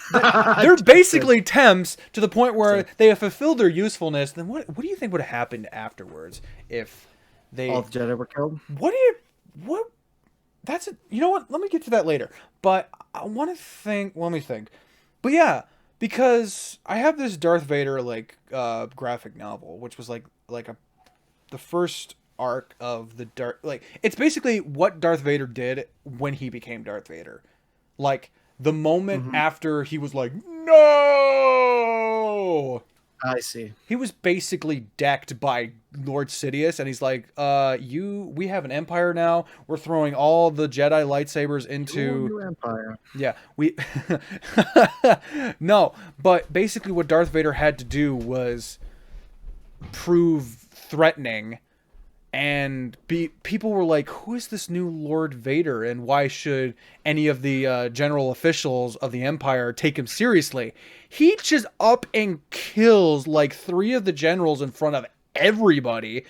Speaker 1: They're basically temps to the point where they have fulfilled their usefulness. Then what do you think would have happened afterwards if they
Speaker 2: All the Jedi were killed.
Speaker 1: what that's it. You know what? Let me get to that later. But I want to think. Let me think. But yeah, because I have this Darth Vader like graphic novel, which was like the first arc of the Darth. Like it's basically what Darth Vader did when he became Darth Vader. Like the moment
Speaker 2: Mhm.
Speaker 1: after he was like no.
Speaker 2: I see.
Speaker 1: He was basically decked by Lord Sidious, and he's like, we have an empire now. We're throwing all the Jedi lightsabers into
Speaker 2: New Empire.
Speaker 1: yeah, we no, but basically what Darth Vader had to do was prove threatening and people were like, who is this new Lord Vader and why should any of the general officials of the Empire take him seriously? He just up and kills like 3 of the generals in front of everybody,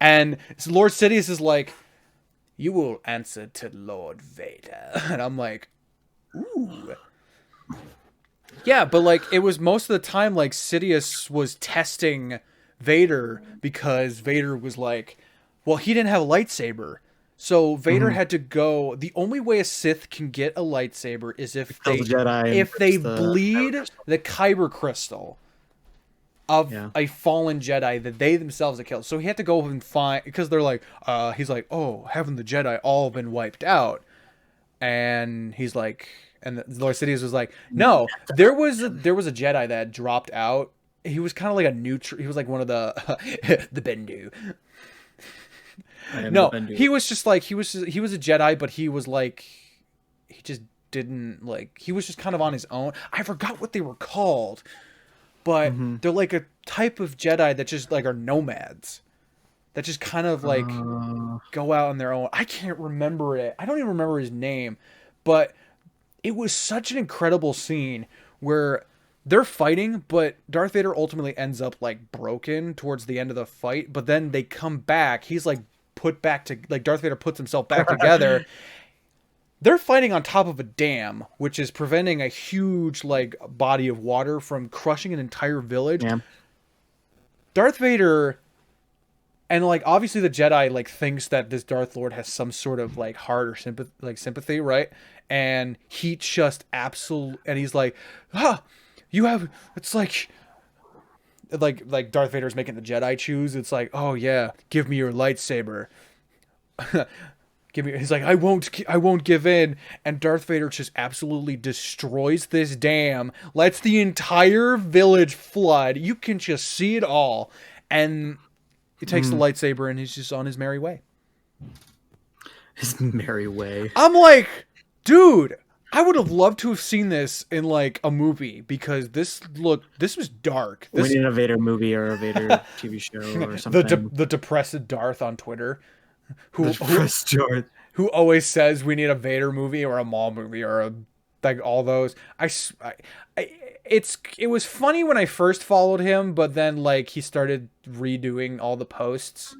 Speaker 1: and Lord Sidious is like, you will answer to Lord Vader. And I'm like, ooh. Yeah, but like it was most of the time like Sidious was testing Vader because Vader was like, well, he didn't have a lightsaber. So Vader had to go. The only way a Sith can get a lightsaber is if
Speaker 2: Kills
Speaker 1: they
Speaker 2: the Jedi and
Speaker 1: if they
Speaker 2: breaks the
Speaker 1: bleed
Speaker 2: kyber crystal.
Speaker 1: the kyber crystal of
Speaker 2: Yeah.
Speaker 1: a fallen Jedi that they themselves had killed. So he had to go and find, because they're like, he's like, oh, haven't the Jedi all been wiped out? And he's like, and Lord Sidious was like, no, there was a Jedi that dropped out. He was kind of like a neutral. He was like one of the the Bendu.
Speaker 2: I am
Speaker 1: No,
Speaker 2: the Bendu.
Speaker 1: he was just like he was a Jedi, but he was like he just didn't like he was just kind of on his own. I forgot what they were called, but they're like a type of Jedi that just like are nomads. That just kind of like go out on their own. I can't remember it. I don't even remember his name, but it was such an incredible scene where they're fighting, but Darth Vader ultimately ends up like broken towards the end of the fight, but then they come back. He's like put back to like Darth Vader puts himself back together. They're fighting on top of a dam, which is preventing a huge like body of water from crushing an entire village.
Speaker 2: Yeah.
Speaker 1: Darth Vader, and like obviously the Jedi like thinks that this Darth Lord has some sort of like heart or sympathy, right? And he just and he's like, you have, it's like Darth Vader's making the Jedi choose. It's like, oh yeah, give me your lightsaber. He's like, I won't give in. And Darth Vader just absolutely destroys this dam, lets the entire village flood. You can just see it all. And he takes the lightsaber and he's just on his merry way.
Speaker 2: His merry way.
Speaker 1: I'm like, dude, I would have loved to have seen this in like a movie because this was dark.
Speaker 2: We need a Vader movie or a Vader TV show or something.
Speaker 1: The depressed Darth on Twitter, who who always says we need a Vader movie or a Maul movie or like all those. it was funny when I first followed him, but then like he started redoing all the posts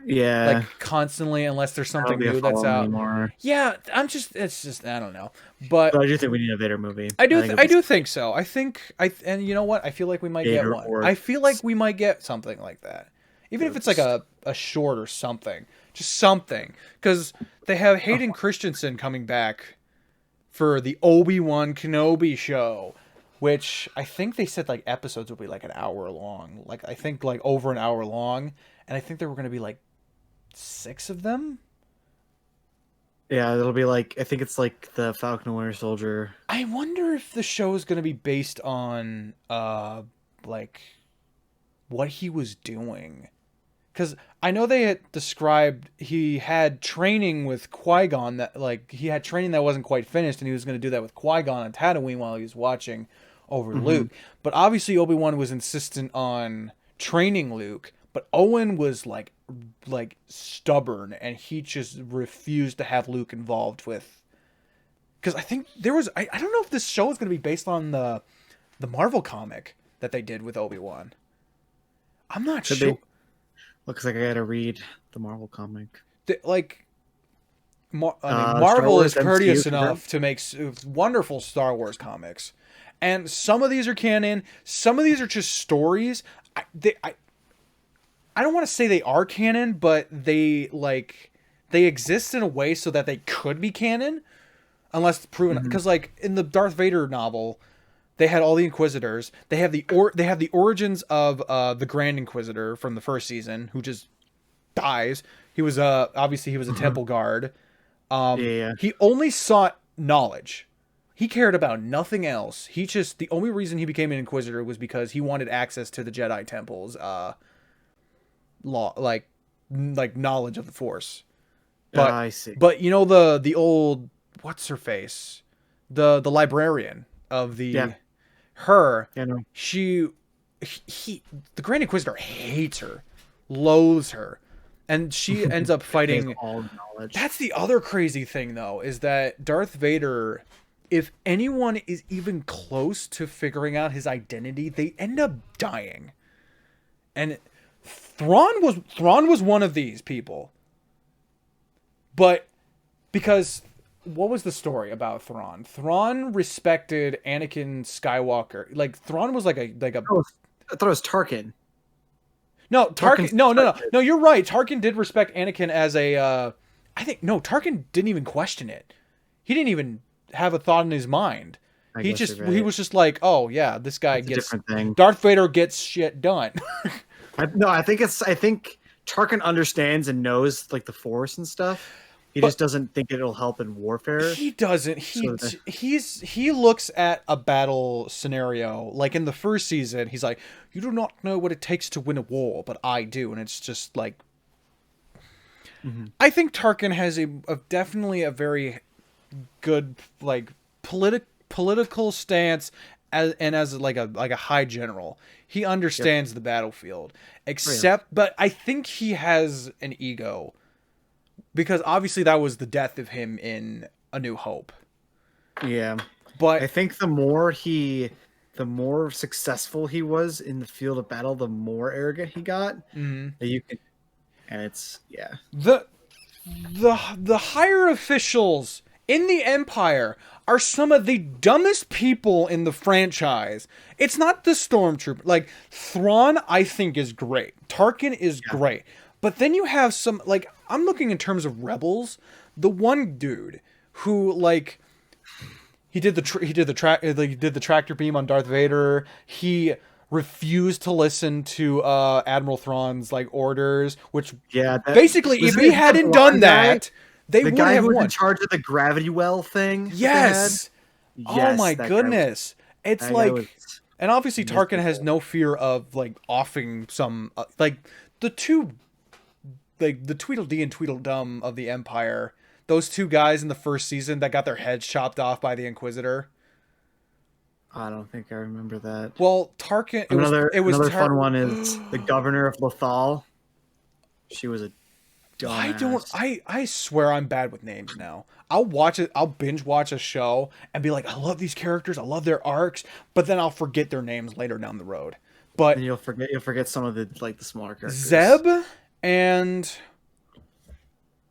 Speaker 2: Yeah,
Speaker 1: like constantly unless there's
Speaker 2: I don't
Speaker 1: something
Speaker 2: think I
Speaker 1: new that's
Speaker 2: follow him
Speaker 1: out.
Speaker 2: anymore.
Speaker 1: Yeah, it's just I don't know. But
Speaker 2: But I do think we need a Vader movie. I think it'd
Speaker 1: I
Speaker 2: be
Speaker 1: do think so. And you know what? I feel like we might get
Speaker 2: Vader
Speaker 1: one.
Speaker 2: or
Speaker 1: I feel like we might get something like that. Even if it's like
Speaker 2: Ghost.
Speaker 1: a short or something. Just something. Cuz they have Hayden Christensen coming back for the Obi-Wan Kenobi show, which I think they said like episodes will be like an hour long. Like I think like over an hour long, and I think there were going to be like 6 of them.
Speaker 2: Yeah, it'll be like I think it's like the Falcon and Winter Soldier.
Speaker 1: I wonder if the show is going to be based on like what he was doing. Cuz I know they had described he had training with Qui-Gon that like he had training that wasn't quite finished and he was going to do that with Qui-Gon on Tatooine while he was watching over
Speaker 2: Hmm.
Speaker 1: Luke. But obviously Obi-Wan was insistent on training Luke, but Owen was like stubborn and he just refused to have Luke involved with because I think there was I don't know if this show is going to be based on the Marvel comic that they did with Obi-Wan. I'm not
Speaker 2: Could
Speaker 1: sure.
Speaker 2: be. Looks like I gotta read the Marvel comic.
Speaker 1: Like I mean,
Speaker 2: Star
Speaker 1: Marvel is
Speaker 2: Wars
Speaker 1: courteous
Speaker 2: MCU confirmed.
Speaker 1: enough to make wonderful Star Wars comics, and some of these are canon. Some of these are just stories. I don't want to say they are canon, but they exist in a way so that they could be canon, unless proven.
Speaker 2: Hmm.
Speaker 1: Because like in the Darth Vader novel, they had all the Inquisitors. They have the origins of the Grand Inquisitor from the first season, who just dies. He was obviously he was a temple guard.
Speaker 2: Yeah,
Speaker 1: He only sought knowledge. He cared about nothing else. He just the only reason he became an inquisitor was because he wanted access to the Jedi temples, law like knowledge of the Force. But
Speaker 2: I see.
Speaker 1: but you know the old what's her face, the librarian of
Speaker 2: Yeah,
Speaker 1: the her
Speaker 2: yeah, no.
Speaker 1: she he the Grand Inquisitor hates her, loathes her, and she ends up
Speaker 2: He has
Speaker 1: fighting.
Speaker 2: all the knowledge.
Speaker 1: That's the other crazy thing, though, is that Darth Vader, if anyone is even close to figuring out his identity, they end up dying. And Thrawn was one of these people. But because what was the story about Thrawn? Thrawn respected Anakin Skywalker. Like Thrawn was like a
Speaker 2: Oh, I thought it was Tarkin.
Speaker 1: no
Speaker 2: Tarkin's
Speaker 1: Tarkin. No, no, no,
Speaker 2: respected.
Speaker 1: no. You're right. Tarkin did respect Anakin as a. I think no. Tarkin didn't even question it. He didn't even have a thought in his mind.
Speaker 2: I
Speaker 1: He
Speaker 2: guess
Speaker 1: just
Speaker 2: you're
Speaker 1: he
Speaker 2: right.
Speaker 1: was just like, oh yeah, this guy
Speaker 2: It's a
Speaker 1: gets
Speaker 2: different thing.
Speaker 1: Darth Vader gets shit done.
Speaker 2: No, I think it's. I think Tarkin understands and knows like the Force and stuff. He
Speaker 1: But
Speaker 2: just doesn't think it'll help in warfare.
Speaker 1: he doesn't.
Speaker 2: So
Speaker 1: He looks at a battle scenario like in the first season. He's like, you do not know what it takes to win a war, but I do, and it's just like
Speaker 2: Mhm.
Speaker 1: I think Tarkin has a definitely a very good like political stance as like a high general. He understands the battlefield.
Speaker 2: Oh, yeah.
Speaker 1: Except but I think he has an ego because obviously that was the death of him in A New Hope.
Speaker 2: Yeah. I
Speaker 1: But
Speaker 2: think the more successful he was in the field of battle, the more arrogant he got.
Speaker 1: mhm.
Speaker 2: That you can, and it's yeah.
Speaker 1: the the higher officials in the Empire are some of the dumbest people in the franchise. It's not the stormtrooper. Like Thrawn, I think is great. Tarkin is
Speaker 2: Yeah.
Speaker 1: great. But then you have some like I'm looking in terms of rebels. The one dude who like he did the tractor beam on Darth Vader. He refused to listen to Admiral Thrawn's like orders, which
Speaker 2: Yeah, that
Speaker 1: basically, if
Speaker 2: wasn't
Speaker 1: he
Speaker 2: it the
Speaker 1: hadn't
Speaker 2: blonde
Speaker 1: done
Speaker 2: guy?
Speaker 1: that, they
Speaker 2: The
Speaker 1: would
Speaker 2: guy
Speaker 1: have
Speaker 2: who was in
Speaker 1: won.
Speaker 2: charge of the gravity well thing that they had?
Speaker 1: Yes. Oh
Speaker 2: Yes,
Speaker 1: my
Speaker 2: that guy was
Speaker 1: goodness. It's
Speaker 2: that guy was
Speaker 1: and obviously Tarkin has
Speaker 2: miserable.
Speaker 1: no fear of like offing some like the two like the Tweedledee and Tweedledum of the Empire. Those two guys in the first season that got their heads chopped off by the Inquisitor.
Speaker 2: I don't think I remember that.
Speaker 1: Well, Tarkin.
Speaker 2: Another
Speaker 1: It was
Speaker 2: fun one is the governor of Lothal. She was a
Speaker 1: I don't.
Speaker 2: dumbass.
Speaker 1: I swear I'm bad with names now. I'll watch it. I'll binge watch a show and be like, I love these characters. I love their arcs. But then I'll forget their names later down the road. But
Speaker 2: And you'll forget some of the smaller characters.
Speaker 1: Zeb and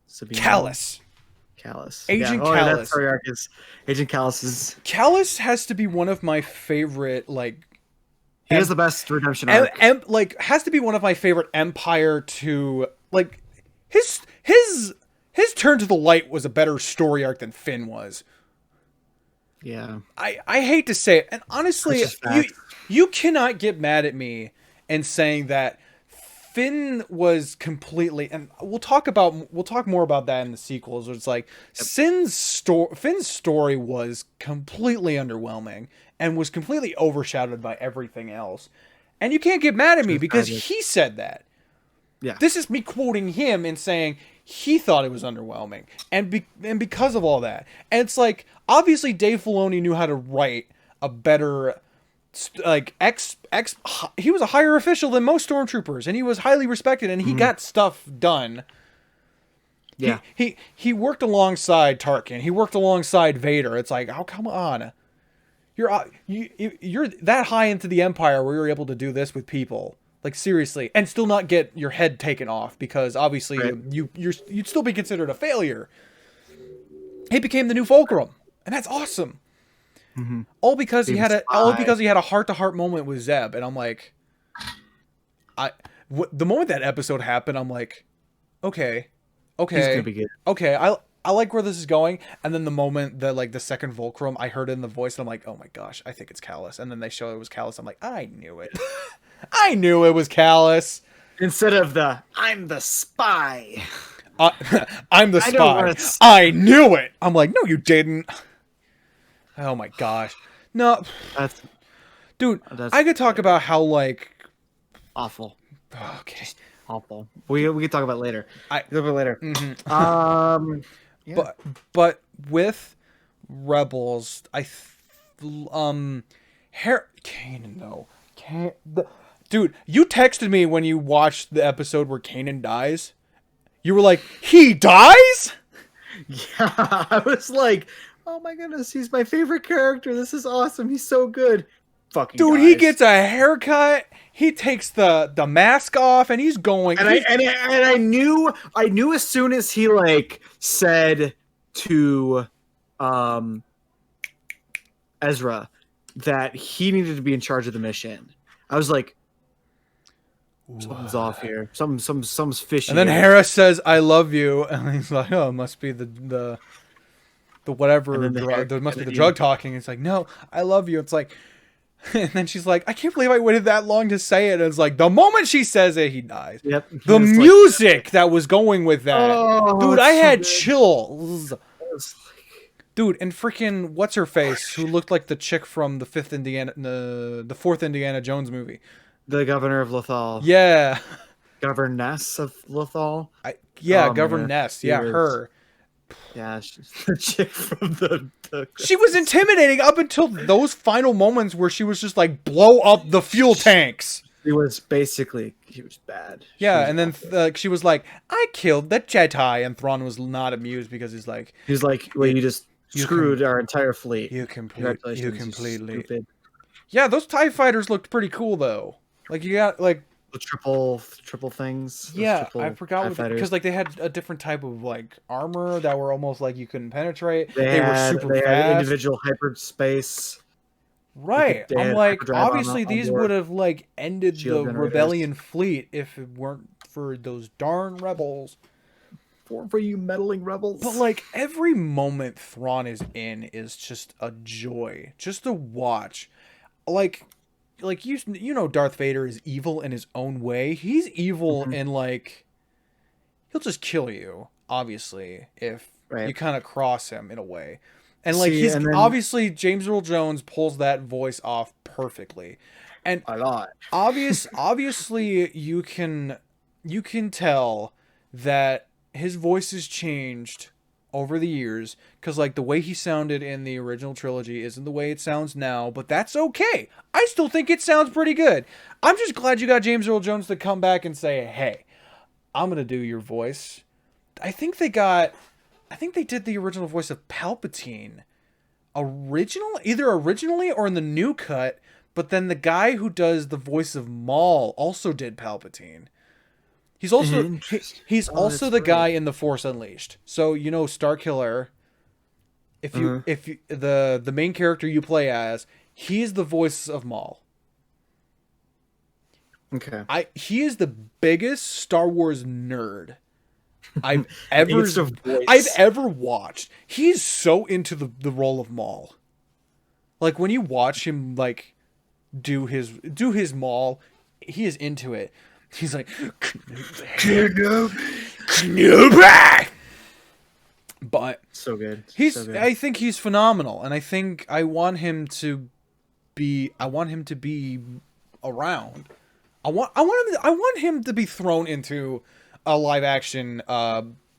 Speaker 2: Sabine,
Speaker 1: Callus.
Speaker 2: Callus.
Speaker 1: Agent
Speaker 2: yeah,
Speaker 1: Callus.
Speaker 2: that story arc is Agent Callus is
Speaker 1: Callus has to be one of my favorite, like,
Speaker 2: he has the best redemption arc.
Speaker 1: like has to be one of my favorite Empire to like his turn to the light was a better story arc than Finn was.
Speaker 2: Yeah.
Speaker 1: I hate to say it, and honestly,
Speaker 2: That's just facts.
Speaker 1: you cannot get mad at me in saying that Finn was completely, and we'll talk more about that in the sequels. Where it's like Finn's story was completely underwhelming and was completely overshadowed by everything else. And you can't get mad at me because he said that.
Speaker 2: Yeah.
Speaker 1: This is me quoting him and saying he thought it was underwhelming, and because of all that, and it's like obviously Dave Filoni knew how to write a better. Like he was a higher official than most stormtroopers, and he was highly respected, and he got stuff done.
Speaker 2: Yeah.
Speaker 1: He worked alongside Tarkin. He worked alongside Vader. It's like, oh, come on, you're that high into the Empire where you're able to do this with people, like seriously, and still not get your head taken off because obviously
Speaker 2: right.
Speaker 1: you'd still be considered a failure. He became the new Fulcrum, and that's awesome.
Speaker 2: Mm-hmm.
Speaker 1: All because he had a heart-to-heart moment with Zeb, and I'm like, the moment that episode happened, I'm like, okay,
Speaker 2: He's gonna be good.
Speaker 1: okay, I like where this is going. And then the moment that like the second Fulcrum, I heard it in the voice, and I'm like, oh my gosh, I think it's Callus. And then they show it was Callus. I'm like, I knew it, I knew it was Callus.
Speaker 2: Instead of I'm the spy.
Speaker 1: I'm the spy. I knew it. I'm like, no, you didn't. Oh my gosh. No. Dude, I could talk about how, like...
Speaker 2: Awful.
Speaker 1: Okay.
Speaker 2: Awful. We can talk about it later. Talk about it later.
Speaker 1: Mm-hmm.
Speaker 2: Yeah.
Speaker 1: But with Rebels, Kanan, though. Dude, you texted me when you watched the episode where Kanan dies. You were like, he dies?
Speaker 2: Yeah, I was like... Oh my goodness, he's my favorite character. This is awesome. He's so good. Fucking
Speaker 1: dude,
Speaker 2: dies.
Speaker 1: He gets a haircut. He takes the mask off, and he's going.
Speaker 2: And I knew as soon as he like said to Ezra that he needed to be in charge of the mission. I was like, something's off here. Something's fishy.
Speaker 1: And then Hera says, "I love you," and he's like, "Oh, it must be the whatever drug. There must be the drug talking." It's like, "No, I love you." It's like, and then she's like, "I can't believe I waited that long to say it." And it's like the moment she says it, he dies.
Speaker 2: Yep.
Speaker 1: The music that was going with that, dude, I had
Speaker 2: so
Speaker 1: chills. Dude, and freaking what's her face, who looked like the chick from the fourth Indiana Jones movie,
Speaker 2: the governor of Lothal.
Speaker 1: Yeah,
Speaker 2: governess of Lothal.
Speaker 1: Governess. Yeah, her.
Speaker 2: Yeah, she's the chick from the
Speaker 1: She was intimidating up until those final moments where she was just like, blow up the fuel tanks.
Speaker 2: She was bad.
Speaker 1: Yeah, and then she was like, I killed the Jedi, and Thrawn was not amused because he's like,
Speaker 2: well, you just screwed our entire fleet.
Speaker 1: You completely. Yeah, those TIE fighters looked pretty cool though. Like you got like
Speaker 2: the triple things.
Speaker 1: Yeah, I forgot because like they had a different type of like armor that were almost like you couldn't penetrate. They were super fast.
Speaker 2: Had individual hyperspace.
Speaker 1: Right. I'm like, obviously these would have like ended the rebellion fleet if it weren't for those darn rebels.
Speaker 2: For you meddling rebels.
Speaker 1: But like every moment Thrawn is in is just a joy, just to watch. Like you know Darth Vader is evil in his own way. He's evil in like he'll just kill you, obviously, if you kind of cross him in a way. And like obviously James Earl Jones pulls that voice off perfectly. And
Speaker 2: a lot.
Speaker 1: Obviously you can tell that his voice has changed over the years, because like the way he sounded in the original trilogy isn't the way it sounds now, but that's okay. I still think it sounds pretty good. I'm just glad you got James Earl Jones to come back and say, hey, I'm gonna do your voice. I think they got. I think they did the original voice of Palpatine. Either originally or in the new cut. But then the guy who does the voice of Maul also did Palpatine. He's also he's also the guy in The Force Unleashed. So Starkiller. If you the main character you play as, he's the voice of Maul.
Speaker 2: Okay.
Speaker 1: He is the biggest Star Wars nerd I've ever watched. He's so into the role of Maul. Like when you watch him like do his Maul, he is into it. He's like Knuba. But
Speaker 2: so good.
Speaker 1: I think he's phenomenal, and I want him to be around. I want him to be thrown into a live action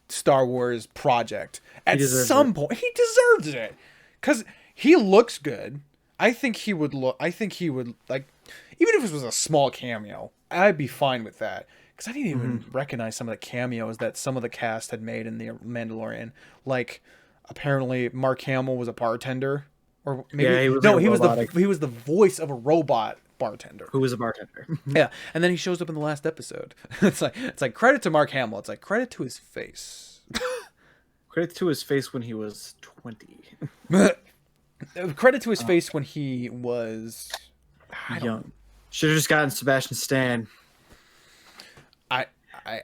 Speaker 1: Star Wars project at some point. He deserves it because he looks good. I think he would like, even if it was a small cameo, I'd be fine with that. Because I didn't even recognize some of the cameos that some of the cast had made in The Mandalorian. Like, apparently Mark Hamill was a bartender, or maybe he was the voice of a robot bartender
Speaker 2: who was a bartender.
Speaker 1: Yeah, and then he shows up in the last episode. It's like credit to Mark Hamill. It's like credit to his face.
Speaker 2: Credit to his face when he was 20.
Speaker 1: Credit to his face when he was
Speaker 2: young. Should have just gotten Sebastian Stan.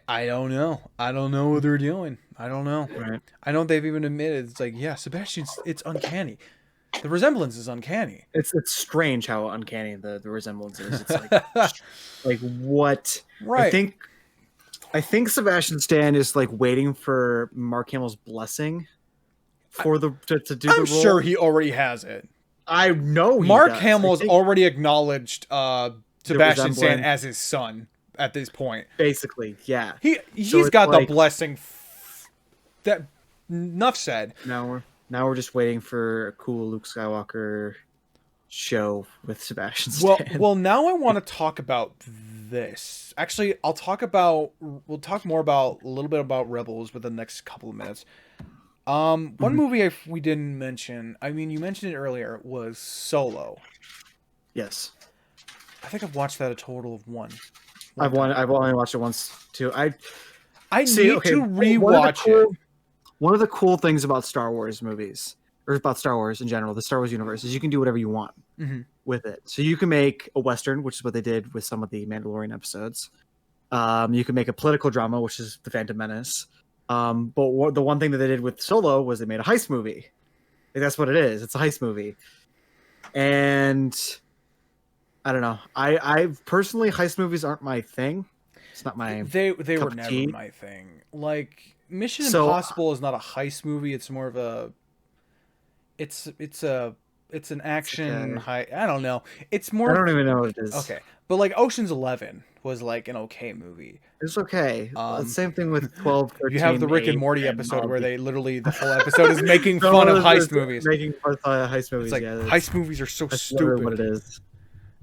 Speaker 1: I don't know. I don't know what they're doing. I don't know.
Speaker 2: Right.
Speaker 1: I know they've even admitted it's like, yeah, Sebastian's. It's uncanny. The resemblance is uncanny.
Speaker 2: It's strange how uncanny the resemblance is. It's like like what?
Speaker 1: Right.
Speaker 2: I think Sebastian Stan is like waiting for Mark Hamill's blessing for to do the role.
Speaker 1: I'm sure he already has it.
Speaker 2: I know
Speaker 1: Mark Hamill's already acknowledged Sebastian Stan as his son at this point.
Speaker 2: Basically, yeah.
Speaker 1: He's got the blessing. That enough said.
Speaker 2: Now we're just waiting for a cool Luke Skywalker show with Sebastian Stan.
Speaker 1: Well, now I want to talk about this. Actually, we'll talk more about a little bit about Rebels within the next couple of minutes. One movie we didn't mention, I mean, you mentioned it earlier, was Solo.
Speaker 2: Yes.
Speaker 1: I think I've watched that a total of one.
Speaker 2: I've only watched it once too. I
Speaker 1: need to rewatch it.
Speaker 2: One of the cool things about Star Wars movies, or about Star Wars in general, the Star Wars universe, is you can do whatever you want with it. So you can make a Western, which is what they did with some of the Mandalorian episodes. You can make a political drama, which is The Phantom Menace. But the one thing that they did with Solo was they made a heist movie. Like, that's what it is. It's a heist movie. And I don't know. I personally, heist movies aren't my thing. It's not my
Speaker 1: They were never my thing. Like, Mission Impossible is not a heist movie. It's more of a it's an action heist. I don't know. It's more.
Speaker 2: I don't even know what it is.
Speaker 1: Okay, but like Ocean's 11 was like an okay movie.
Speaker 2: It's okay. Same thing with 12, 13.
Speaker 1: You have the Rick and Morty episode where they literally the whole episode is making fun of heist movies.
Speaker 2: Making fun of heist movies.
Speaker 1: It's like heist movies are so stupid.
Speaker 2: What it is.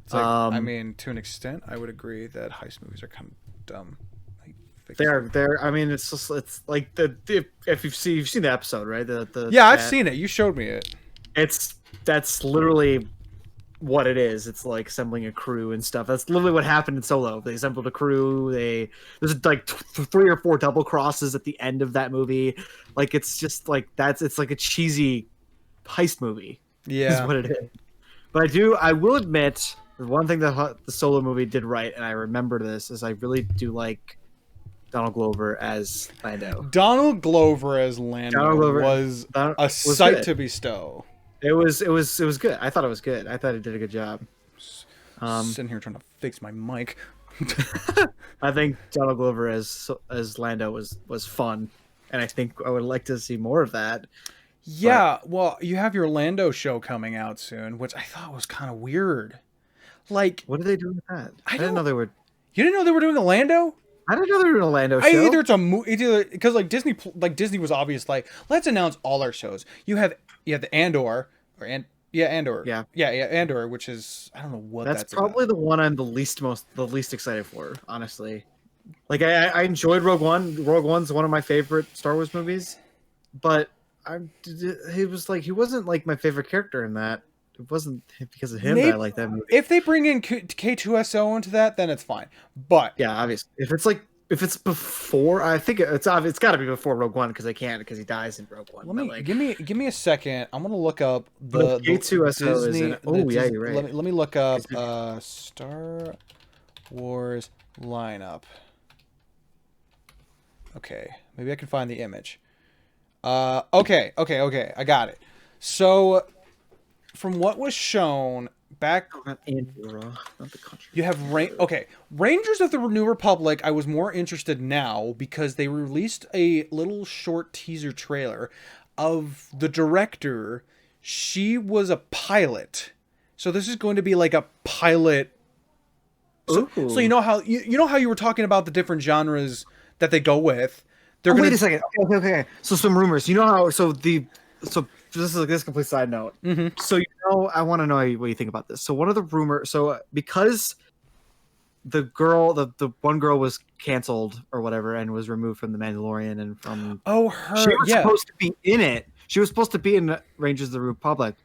Speaker 1: It's like, I mean, to an extent, I would agree that heist movies are kind of dumb.
Speaker 2: They're. I mean, it's like if you've seen the episode, right?
Speaker 1: I've seen it. You showed me it.
Speaker 2: That's literally what it is. It's like assembling a crew and stuff. That's literally what happened in Solo. They assembled a crew. There's like 3 or 4 double crosses at the end of that movie. Like it's just like it's like a cheesy heist movie.
Speaker 1: Yeah,
Speaker 2: is what it is. But I will admit, the one thing that the Solo movie did right, and I remember this, is I really do like Donald Glover as Lando.
Speaker 1: Donald Glover as Lando was a sight to bestow.
Speaker 2: It was good. I thought it was good. I thought it did a good job.
Speaker 1: Sitting here trying to fix my mic.
Speaker 2: I think Donald Glover as Lando was fun, and I think I would like to see more of that.
Speaker 1: Yeah, well, you have your Lando show coming out soon, which I thought was kind of weird. Like,
Speaker 2: what are they doing with that? I didn't know they were.
Speaker 1: You didn't know they were doing a Lando?
Speaker 2: I didn't know they were doing a Lando show.
Speaker 1: Either it's a movie, because like Disney was obvious. Like, let's announce all our shows. You have the Andor Andor. Yeah, Andor, which is I don't know what that's
Speaker 2: probably
Speaker 1: about.
Speaker 2: the one I'm the least excited for, honestly. Like I enjoyed Rogue One. Rogue One's one of my favorite Star Wars movies, but he wasn't like my favorite character in that. It wasn't because of him that I
Speaker 1: Maybe
Speaker 2: like that movie.
Speaker 1: if they bring in K2SO into that, then it's fine. But
Speaker 2: Yeah, obviously. If it's before, I think it's got to be before Rogue One because he dies in Rogue One.
Speaker 1: let me
Speaker 2: But like,
Speaker 1: give me a second. I'm gonna look up
Speaker 2: but K2SO is in it. Oh yeah, you're right.
Speaker 1: Let me look up Star Wars lineup. Okay, maybe I can find the image. Okay. I got it. So, from what was shown back,
Speaker 2: Not Andorra, not the country.
Speaker 1: you have Rangers of the New Republic. I was more interested now because they released a little short teaser trailer of the director. She was a pilot, so this is going to be like a pilot. So you know how you know how you were talking about the different genres that they go with. They're
Speaker 2: Wait
Speaker 1: gonna
Speaker 2: a second. Okay. So some rumors. You know how? So this is a complete side note.
Speaker 1: Mhm.
Speaker 2: So I want to know what you think about this. So one of the rumors. So because the one girl was canceled or whatever and was removed from the Mandalorian and from she was supposed to be in it. She was supposed to be in Rangers of the Republic,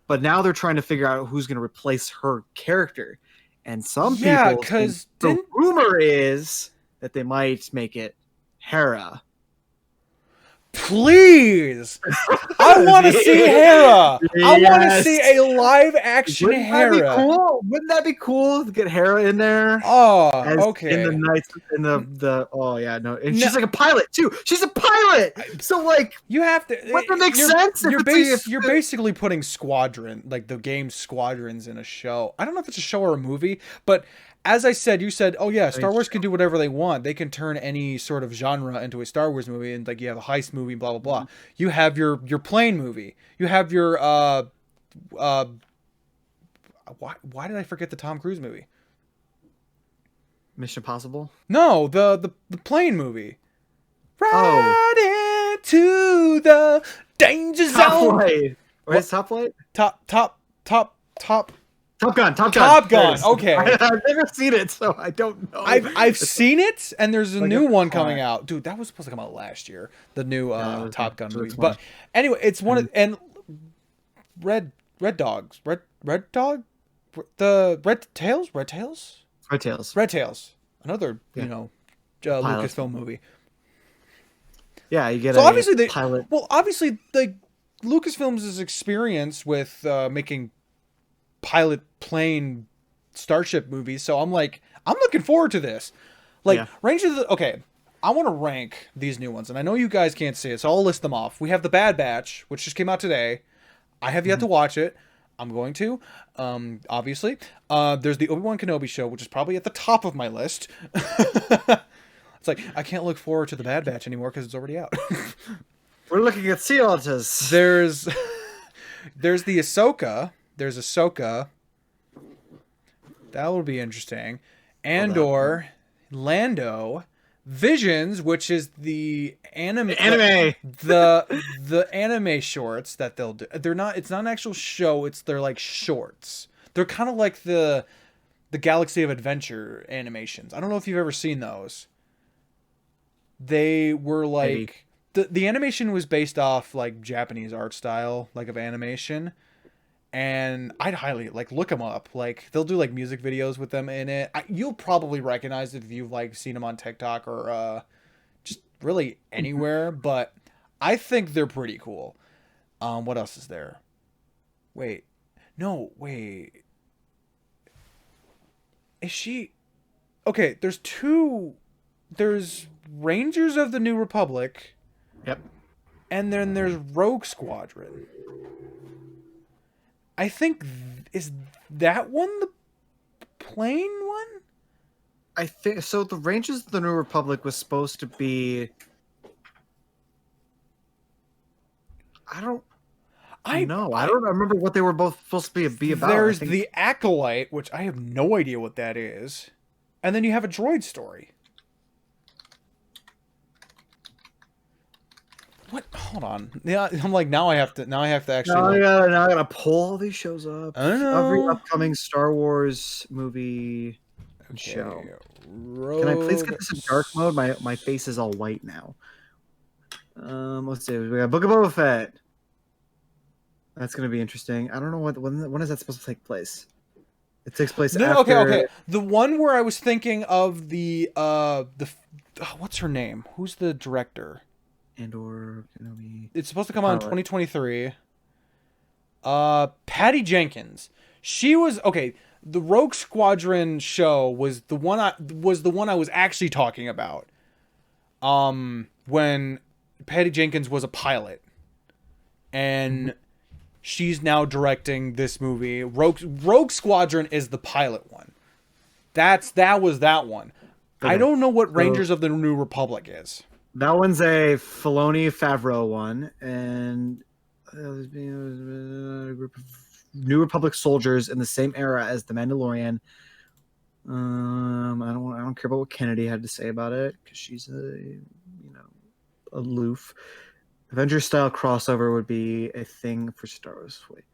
Speaker 2: but now they're trying to figure out who's going to replace her character. And some people think the rumor is that they might make it Hera.
Speaker 1: Please, I want to see Hera. I want to see a live action Hera.
Speaker 2: That be cool? Wouldn't that be cool to get Hera in there?
Speaker 1: Oh, okay.
Speaker 2: In the nights, in the oh yeah, no, and she's like a pilot too. She's a pilot, so like
Speaker 1: you have to.
Speaker 2: What that makes sense?
Speaker 1: You're basically putting Squadron, like the game Squadrons, in a show. I don't know if it's a show or a movie, but as I said, you said, oh yeah, Star Wars can do whatever they want. They can turn any sort of genre into a Star Wars movie, and like you have a heist movie, blah blah blah. Mm-hmm. You have your plane movie. You have your why did I forget the Tom Cruise movie?
Speaker 2: Mission Impossible?
Speaker 1: No, the plane movie. Right into the danger zone.
Speaker 2: Where's Top Flight?
Speaker 1: Top Gun.
Speaker 2: Top Gun.
Speaker 1: Okay.
Speaker 2: I've never seen it, so I don't know.
Speaker 1: I've seen it, and there's a new one coming out. Dude, that was supposed to come out last year. The new Top Gun movie. But anyway, it's one of and Red Dog. The Red Tails. Another Lucasfilm movie.
Speaker 2: Yeah, you get
Speaker 1: so obviously
Speaker 2: pilot.
Speaker 1: Well, obviously the Lucasfilm's experience with making pilot plane starship movies, so I'm looking forward to this. Rangers. Okay, I want to rank these new ones, and I know you guys can't see it, so I'll list them off. We have the Bad Batch, which just came out today. I have yet to watch it. I'm going to, obviously. There's the Obi-Wan Kenobi show, which is probably at the top of my list. It's like I can't look forward to the Bad Batch anymore because it's already out.
Speaker 2: We're looking at sea otters.
Speaker 1: There's the Ahsoka. There's Ahsoka. That will be interesting. Andor, Lando, Visions, which is the anime. The anime shorts that they'll do. They're not. It's not an actual show. They're like shorts. They're kind of like the Galaxy of Adventure animations. I don't know if you've ever seen those. They were like the animation was based off like Japanese art style, like of animation. And I'd highly look them up. Like they'll do like music videos with them in it. You'll probably recognize it if you've like seen them on TikTok or just really anywhere. But I think they're pretty cool. What else is there? Wait. Is she? Okay, there's two. There's Rangers of the New Republic.
Speaker 2: Yep.
Speaker 1: And then there's Rogue Squadron. I think is that one the plane one?
Speaker 2: I think so. The Rangers of the New Republic was supposed to be. I don't remember what they were both supposed to be about.
Speaker 1: There's the Acolyte, which I have no idea what that is, and then you have a droid story. What? Hold on. Yeah, I'm like now I have to actually.
Speaker 2: Now I gotta pull all these shows up.
Speaker 1: I don't know.
Speaker 2: Every upcoming Star Wars movie. show.
Speaker 1: Okay.
Speaker 2: Can I please get
Speaker 1: Rogue.
Speaker 2: this in dark mode? My face is all white now. Let's see. We got Book of Boba Fett. That's gonna be interesting. I don't know when is that supposed to take place? It takes place
Speaker 1: No, no, okay,
Speaker 2: after
Speaker 1: okay. The one where I was thinking of what's her name? Who's the director?
Speaker 2: Andor Kenobi.
Speaker 1: It's supposed to come out in
Speaker 2: Pilot.
Speaker 1: 2023. Patty Jenkins. She was okay. The Rogue Squadron show was the one I was actually talking about. When Patty Jenkins was a pilot, and she's now directing this movie. Rogue Squadron is the pilot one. That was that one. I
Speaker 2: Okay.
Speaker 1: don't know what
Speaker 2: So
Speaker 1: Rangers of the New Republic is.
Speaker 2: that one's a Filoni Favreau one, and a group of New Republic soldiers in the same era as the Mandalorian. I don't care about what Kennedy had to say about it because she's aloof. Avengers style crossover would be a thing for Star Wars. Wait.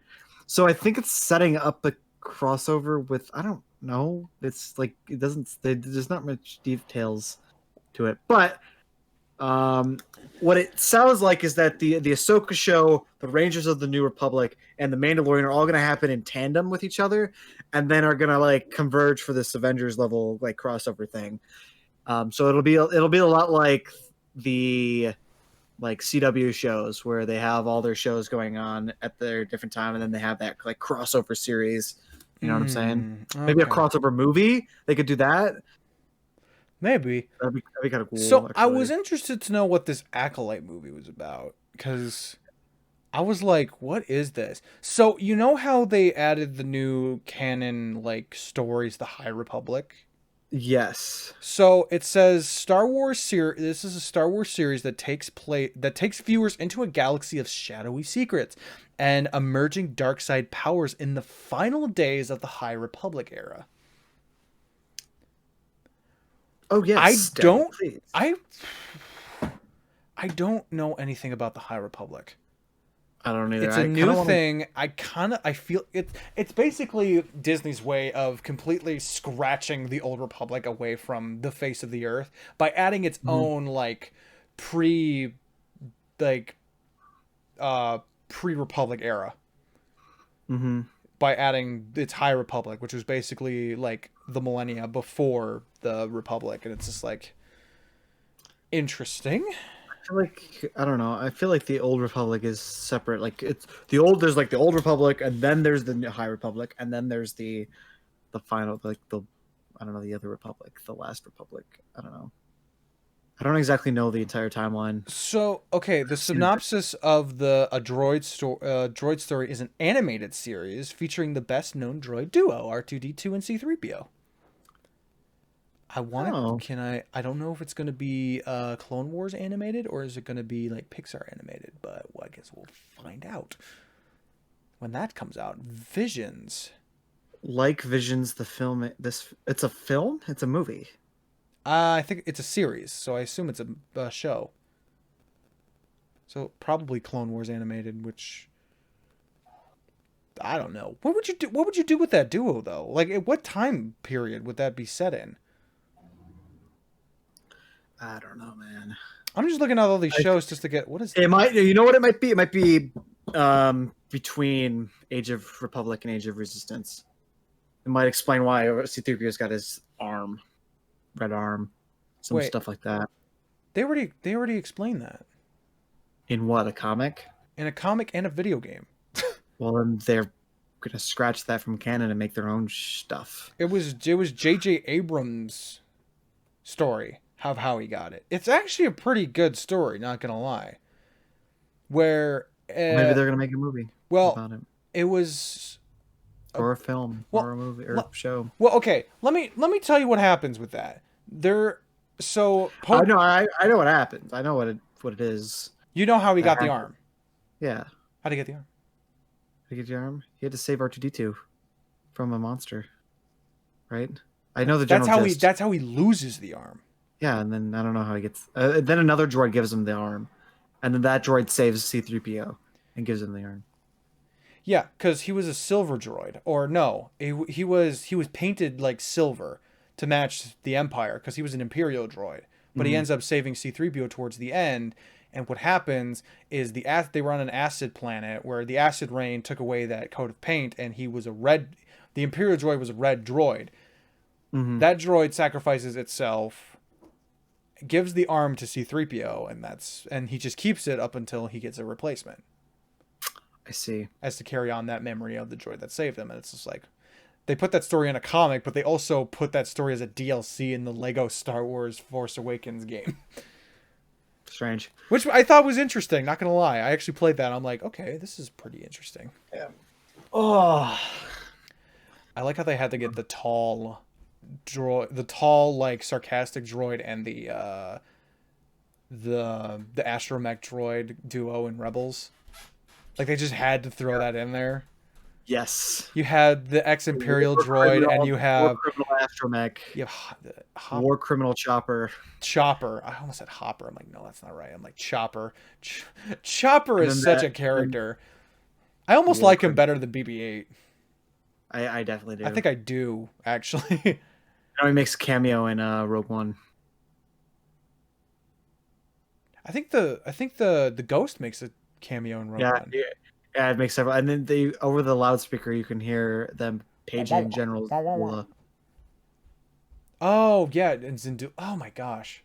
Speaker 2: So I think it's setting up a crossover with I don't know. It's like it doesn't. There's not much details to it, but what it sounds like is that the Ahsoka show, the Rangers of the New Republic, and the Mandalorian are all going to happen in tandem with each other, and then are going to like converge for this Avengers level like crossover thing. So it'll be a lot like the like CW shows where they have all their shows going on at their different time, and then they have that like crossover series. You know what I'm saying? Maybe a
Speaker 1: Okay.
Speaker 2: crossover movie. They could do that.
Speaker 1: Maybe.
Speaker 2: That'd be kind of cool.
Speaker 1: So I
Speaker 2: actually.
Speaker 1: was interested to know what this Acolyte movie was about because I was like, "What is this?" So you know how they added the new canon like stories, the High Republic.
Speaker 2: Yes.
Speaker 1: So it says Star Wars series. This is a Star Wars series that takes viewers into a galaxy of shadowy secrets and emerging dark side powers in the final days of the High Republic era.
Speaker 2: Oh yes.
Speaker 1: I
Speaker 2: Devin,
Speaker 1: don't
Speaker 2: please.
Speaker 1: I don't know anything about the High Republic.
Speaker 2: I don't either.
Speaker 1: It's
Speaker 2: I
Speaker 1: a
Speaker 2: kinda
Speaker 1: new
Speaker 2: wanna...
Speaker 1: thing. I feel it's basically Disney's way of completely scratching the old Republic away from the face of the earth by adding its
Speaker 2: Mhm.
Speaker 1: own like pre like pre-Republic era
Speaker 2: Mhm.
Speaker 1: by adding its High Republic, which was basically like the millennia before the Republic, and it's just like interesting.
Speaker 2: I feel like I don't know. I feel like the old Republic is separate. Like it's the old. There's like the old Republic, and then there's the High Republic, and then there's the final like the I don't know the other Republic, the last Republic. I don't know. I don't exactly know the entire timeline.
Speaker 1: So, okay, the
Speaker 2: I've seen it.
Speaker 1: synopsis of the droid story is an animated series featuring the best known droid duo, R2D2 and C3PO.
Speaker 2: Oh,
Speaker 1: I don't know if it's going to be Clone Wars animated or is it going to be like Pixar animated, but well, I guess we'll find out when that comes out. Visions.
Speaker 2: like Visions, the film. This it's a film. It's a movie.
Speaker 1: I think it's a series, so I assume it's a show. So probably Clone Wars animated, which I don't know. What would you do? What would you do with that duo though? Like, at what time period would that be set in?
Speaker 2: I don't know, man.
Speaker 1: I'm just looking at all these shows just to get what is.
Speaker 2: It might. You know what it might be? It might be between Age of Republic and Age of Resistance. It might explain why C-3PO's got his arm, red arm, some
Speaker 1: Wait,
Speaker 2: stuff like that.
Speaker 1: they already explained that
Speaker 2: In what, a comic?
Speaker 1: in a comic and a video game.
Speaker 2: Well, then they're gonna scratch that from canon and make their own stuff.
Speaker 1: It was J.J. Abrams' story of how he got it. It's actually a pretty good story, not gonna lie. Where
Speaker 2: Maybe they're gonna make a movie
Speaker 1: well,
Speaker 2: about it,
Speaker 1: it was
Speaker 2: or a film,
Speaker 1: well,
Speaker 2: or a movie, or a
Speaker 1: le-
Speaker 2: show.
Speaker 1: well, okay. Let me tell you what happens with that. So
Speaker 2: I know. I know what happens. I know what it is.
Speaker 1: you know how he
Speaker 2: That
Speaker 1: got the
Speaker 2: happened.
Speaker 1: arm.
Speaker 2: Yeah.
Speaker 1: How'd he get the arm?
Speaker 2: To get your arm, he had to save R2D2 from a monster, right? I know the general gist.
Speaker 1: That's how he loses the arm.
Speaker 2: Yeah, and then I don't know how he gets. Then another droid gives him the arm, and then that droid saves C-3PO and gives him the arm.
Speaker 1: Yeah, because he was a silver droid, or no, he was painted like silver to match the Empire because he was an Imperial droid, but he
Speaker 2: Mhm.
Speaker 1: ends up saving C-3PO towards the end. And what happens is they were on an acid planet where the acid rain took away that coat of paint, and he was a red. The Imperial droid was a red droid.
Speaker 2: Mhm.
Speaker 1: That droid sacrifices itself, gives the arm to C-3PO, and he just keeps it up until he gets a replacement,
Speaker 2: I see.
Speaker 1: as to carry on that memory of the droid that saved him. And it's just like they put that story in a comic, but they also put that story as a DLC in the Lego Star Wars Force Awakens game,
Speaker 2: Strange.
Speaker 1: which I thought was interesting. Not gonna lie, I actually played that. I'm like, okay, this is pretty interesting.
Speaker 2: Yeah. Oh.
Speaker 1: I like how they had to get the tall droid, the tall like sarcastic droid, and the astromech droid duo in Rebels. Like they just had to throw that in there.
Speaker 2: Yes.
Speaker 1: You had the ex-Imperial droid, and you
Speaker 2: War
Speaker 1: have
Speaker 2: criminal astromech.
Speaker 1: you have
Speaker 2: War criminal chopper.
Speaker 1: Chopper. I almost said Hopper. I'm like, no, that's not right. I'm like Chopper. Chopper
Speaker 2: And
Speaker 1: is
Speaker 2: then
Speaker 1: such
Speaker 2: that-
Speaker 1: a character. I almost
Speaker 2: War
Speaker 1: like him
Speaker 2: criminal.
Speaker 1: better than BB-8.
Speaker 2: I definitely do.
Speaker 1: I think I do actually.
Speaker 2: He makes a cameo in Rogue One.
Speaker 1: I think the Ghost makes a cameo in Rogue One.
Speaker 2: Yeah, it makes several. And then they over the loudspeaker you can hear them paging General Zula.
Speaker 1: Oh yeah, and Zindu. Oh my gosh.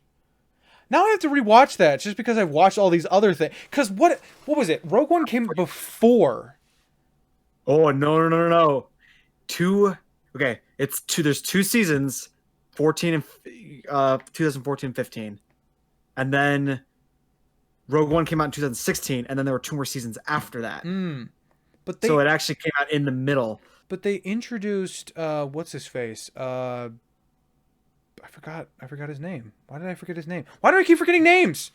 Speaker 1: Now I have to rewatch that just because I've watched all these other things. Because what was it? Rogue One came before.
Speaker 2: Oh no. Okay, it's two. There's 2 seasons, 14 and 2014-15, and then Rogue One came out in 2016, and then there were 2 more seasons after that.
Speaker 1: But they
Speaker 2: So it actually came out in the middle.
Speaker 1: But they introduced what's his face? I forgot his name. Why did I forget his name? Why do I keep forgetting names?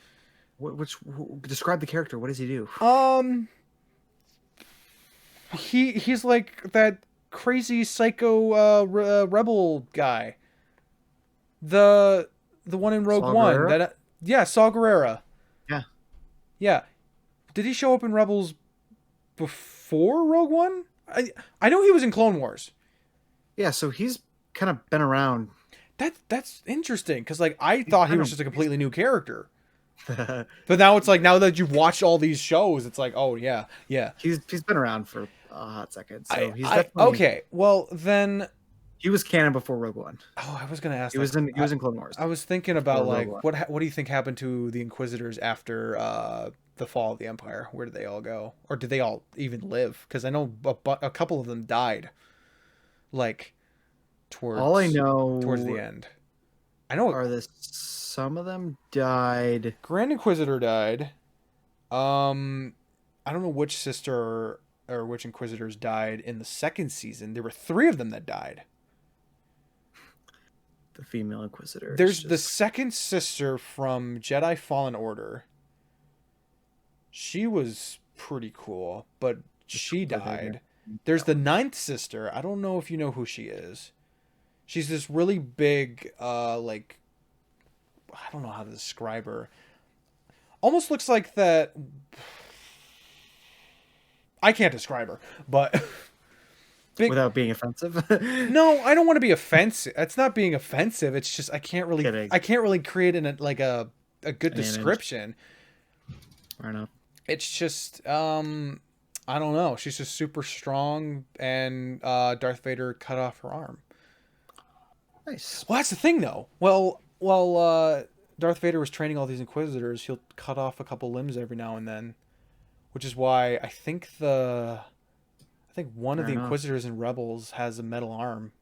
Speaker 2: Describe the character. What does he do?
Speaker 1: He's like that crazy psycho rebel guy. The one in Rogue
Speaker 2: Saw
Speaker 1: One
Speaker 2: Gerrera?
Speaker 1: that yeah, Saw Gerrera.
Speaker 2: Yeah.
Speaker 1: Yeah. Did he show up in Rebels before Rogue One? I know he was in Clone Wars.
Speaker 2: Yeah, so he's kind of been around.
Speaker 1: That's interesting because like I thought he was just a completely new character. But now it's like now that you've watched all these shows, it's like, oh yeah.
Speaker 2: He's been around for a hot second. So he's definitely
Speaker 1: okay. Well then,
Speaker 2: he was canon before Rogue One.
Speaker 1: oh, I was gonna ask.
Speaker 2: He was in Clone Wars.
Speaker 1: I was thinking about
Speaker 2: Or
Speaker 1: like
Speaker 2: Rogue
Speaker 1: what do you think happened to the Inquisitors after the fall of the Empire? Where did they all go, or did they all even live? Because I know a couple of them died. Like towards
Speaker 2: All I know
Speaker 1: towards the end. I know
Speaker 2: are this some of them died.
Speaker 1: Grand Inquisitor died. I don't know which sister or which Inquisitors died in the second season. There were 3 of them that died.
Speaker 2: The female Inquisitor.
Speaker 1: There's the second sister from Jedi Fallen Order. She was pretty cool, but she died. There's the 9th sister. I don't know if you know who she is. She's this really big, like, I don't know how to describe her. Almost looks like that. I can't describe her, but
Speaker 2: without being offensive.
Speaker 1: no, I don't want to be offensive. It's not being offensive. It's just I can't really create a good description.
Speaker 2: Fair enough.
Speaker 1: It's just I don't know. She's just super strong, and Darth Vader cut off her arm.
Speaker 2: Nice.
Speaker 1: Well, that's the thing, though. Well, Darth Vader was training all these Inquisitors, he'll cut off a couple limbs every now and then, which is why I think one of the Inquisitors in Rebels has a metal arm,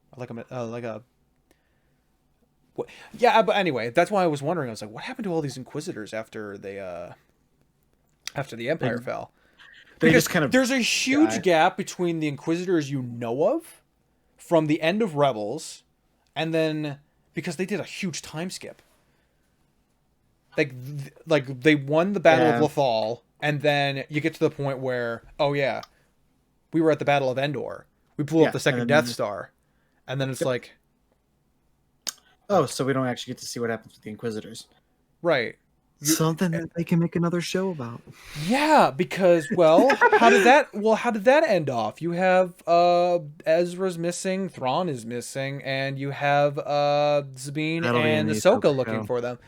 Speaker 1: yeah. But anyway, that's why I was wondering. I was like, what happened to all these Inquisitors after the Empire fell? Because there's a huge gap between the Inquisitors you know of from the end of Rebels, and then because they did a huge time skip. Like they won the Battle of Lothal, and then you get to the point where, oh yeah, we were at the Battle of Endor. We blew up the second Death Star, and then it's like,
Speaker 2: oh, so we don't actually get to see what happens with the Inquisitors,
Speaker 1: right?
Speaker 2: Something that they can make another show about.
Speaker 1: Yeah, because how did that end off? You have Ezra's missing, Thrawn is missing, and you have Sabine
Speaker 2: That'll be in
Speaker 1: and
Speaker 2: the
Speaker 1: Ahsoka
Speaker 2: Ahsoka
Speaker 1: looking
Speaker 2: show.
Speaker 1: for them.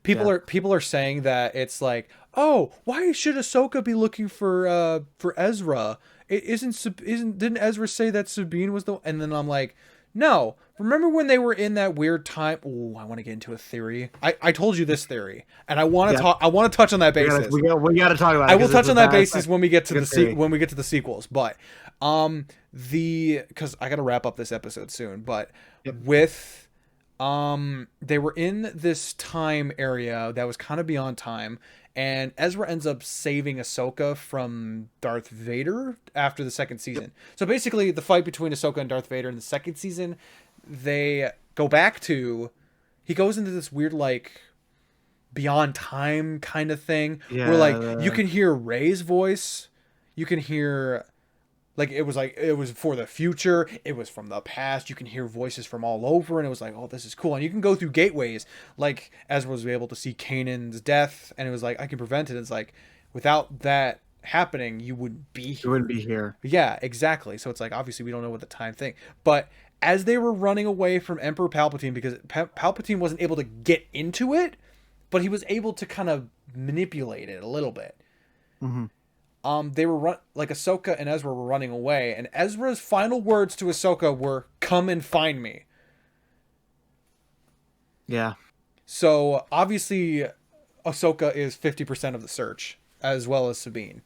Speaker 1: People are saying that it's like, oh, why should Ahsoka be looking for Ezra? It isn't didn't Ezra say that Sabine was the? And then I'm like, no. Remember when they were in that weird time? Oh, I want to get into a theory. I told you this theory, and I want to
Speaker 2: Yeah.
Speaker 1: talk. I want to touch on that basis.
Speaker 2: We gotta talk about it.
Speaker 1: I will
Speaker 2: 'Cause
Speaker 1: touch
Speaker 2: it's
Speaker 1: on
Speaker 2: a
Speaker 1: that
Speaker 2: bad-
Speaker 1: basis when we get to
Speaker 2: good theory.
Speaker 1: when we get to the sequels. But because I got to wrap up this episode soon. But
Speaker 2: Yep.
Speaker 1: with they were in this time area that was kind of beyond time, and Ezra ends up saving Ahsoka from Darth Vader after the second season.
Speaker 2: Yep.
Speaker 1: So basically, the fight between Ahsoka and Darth Vader in the second season, they go back to. He goes into this weird like beyond time kind of thing
Speaker 2: Yeah,
Speaker 1: where like you can hear Rey's voice, you can hear like it was for the future, it was from the past, you can hear voices from all over, and it was like, oh, this is cool. And you can go through gateways, like Ezra was able to see Kanan's death, and it was like, I can prevent it. It's like without that happening, you wouldn't be here.
Speaker 2: You wouldn't be here.
Speaker 1: Yeah, exactly. So it's like, obviously we don't know what the time thing, but as they were running away from Emperor Palpatine, because Palpatine wasn't able to get into it, but he was able to kind of manipulate it a little bit.
Speaker 2: Mm-hmm.
Speaker 1: They were like Ahsoka and Ezra were running away, and Ezra's final words to Ahsoka were, "Come and find me."
Speaker 2: Yeah.
Speaker 1: So obviously, Ahsoka is 50% of the search, as well as Sabine.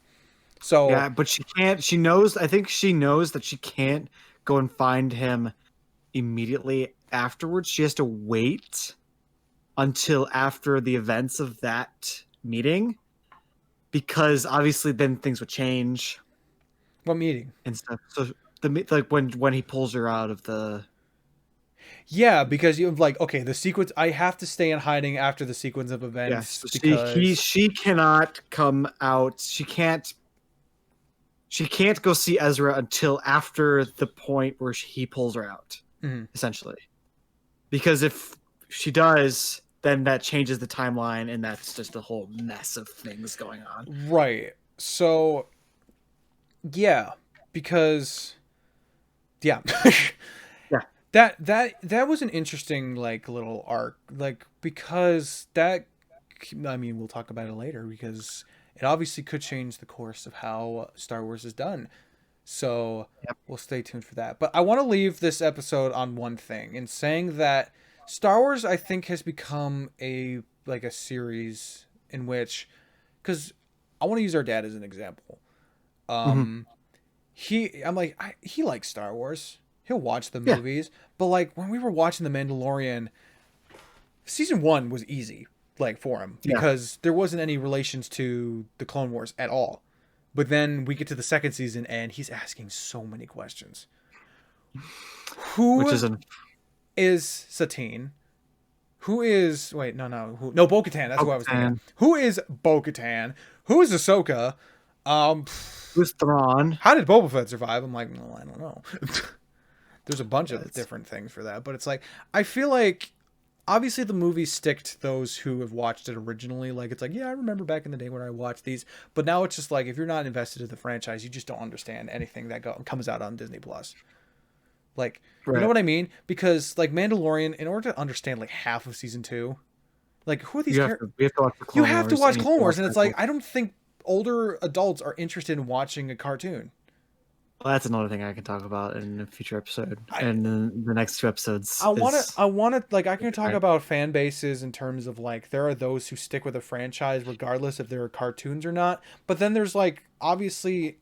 Speaker 1: So
Speaker 2: Yeah, but she can't. She knows. I think she knows that she can't go and find him immediately afterwards. She has to wait until after the events of that meeting, because obviously then things would change
Speaker 1: what meeting?
Speaker 2: and stuff. So like when he pulls her out of the
Speaker 1: Yeah, because you're like, okay, the sequence. I have to stay in hiding after the sequence of events because
Speaker 2: she cannot come out. She can't go see Ezra until after the point where he pulls her out, essentially. Because if she does, then that changes the timeline, and that's just a whole mess of things going on.
Speaker 1: Right. So, yeah, because, yeah.
Speaker 2: Yeah.
Speaker 1: That was an interesting, like, little arc. Like, because that, I mean, we'll talk about it later, because it obviously could change the course of how Star Wars is done. So, We'll stay tuned for that. But I want to leave this episode on one thing, in saying that Star Wars, I think, has become a series in which, because I want to use our dad as an example. He likes Star Wars. He'll watch the movies, but like when we were watching The Mandalorian, season 1 was easy, like for him, because there wasn't any relations to the Clone Wars at all. But then we get to the second season, and he's asking so many questions. Who is Satine? Who is Bo-Katan? That's who I was thinking. Who is Bo-Katan? Who is Ahsoka?
Speaker 2: Who's Thrawn?
Speaker 1: How did Boba Fett survive? I'm like, well, I don't know. There's a bunch of different things for that, but it's like, I feel like obviously the movies stick to those who have watched it originally. Like, it's like, yeah, I remember back in the day when I watched these, but now it's just like, if you're not invested in the franchise, you just don't understand anything that comes out on Disney Plus. Like, you know what I mean? Because like Mandalorian, in order to understand like half of season 2, like who are these characters? You have to watch Clone Wars, and it's like, I don't think older adults are interested in watching a cartoon.
Speaker 2: Well, that's another thing I can talk about in a future episode, and in the next 2 episodes.
Speaker 1: I want to like, I can talk about fan bases in terms of like, there are those who stick with a franchise regardless if there are cartoons or not. But then there's like, obviously,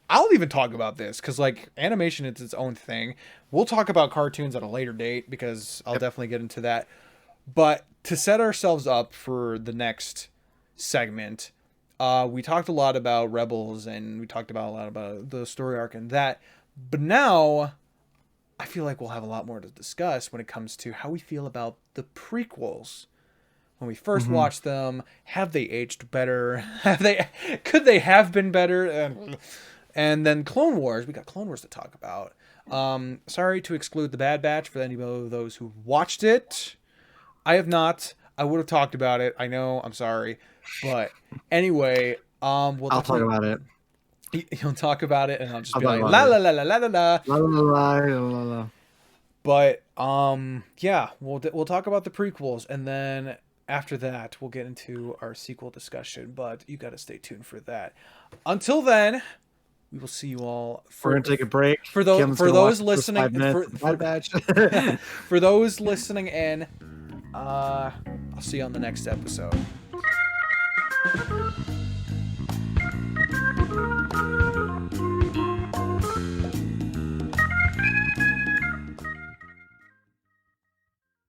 Speaker 1: I'll even talk about this because like animation is its own thing. We'll talk about cartoons at a later date because I'll definitely get into that. But to set ourselves up for the next segment, we talked a lot about Rebels, and we talked about a lot about the story arc and that. But now, I feel like we'll have a lot more to discuss when it comes to how we feel about the prequels. When we first watched them, have they aged better? Could they have been better? And then Clone Wars, we got Clone Wars to talk about. Sorry to exclude the Bad Batch for any of those who watched it. I have not. I would have talked about it. I know. I'm sorry, but anyway, we'll
Speaker 2: I'll talk
Speaker 1: definitely.
Speaker 2: about it.
Speaker 1: You'll talk about it, and I'll just
Speaker 2: I'll
Speaker 1: be
Speaker 2: talk
Speaker 1: like
Speaker 2: about
Speaker 1: la
Speaker 2: it.
Speaker 1: la la la la la la.
Speaker 2: La, la, la, la, la, la.
Speaker 1: But yeah, we'll talk about the prequels, and then after that, we'll get into our sequel discussion. But you got to stay tuned for that. Until then, we will see you all.
Speaker 2: We're gonna take a break.
Speaker 1: For those
Speaker 2: Kim's gonna watch the first
Speaker 1: listening
Speaker 2: 5 minutes of the Bad Batch.
Speaker 1: for those listening in, I'll see you on the next episode.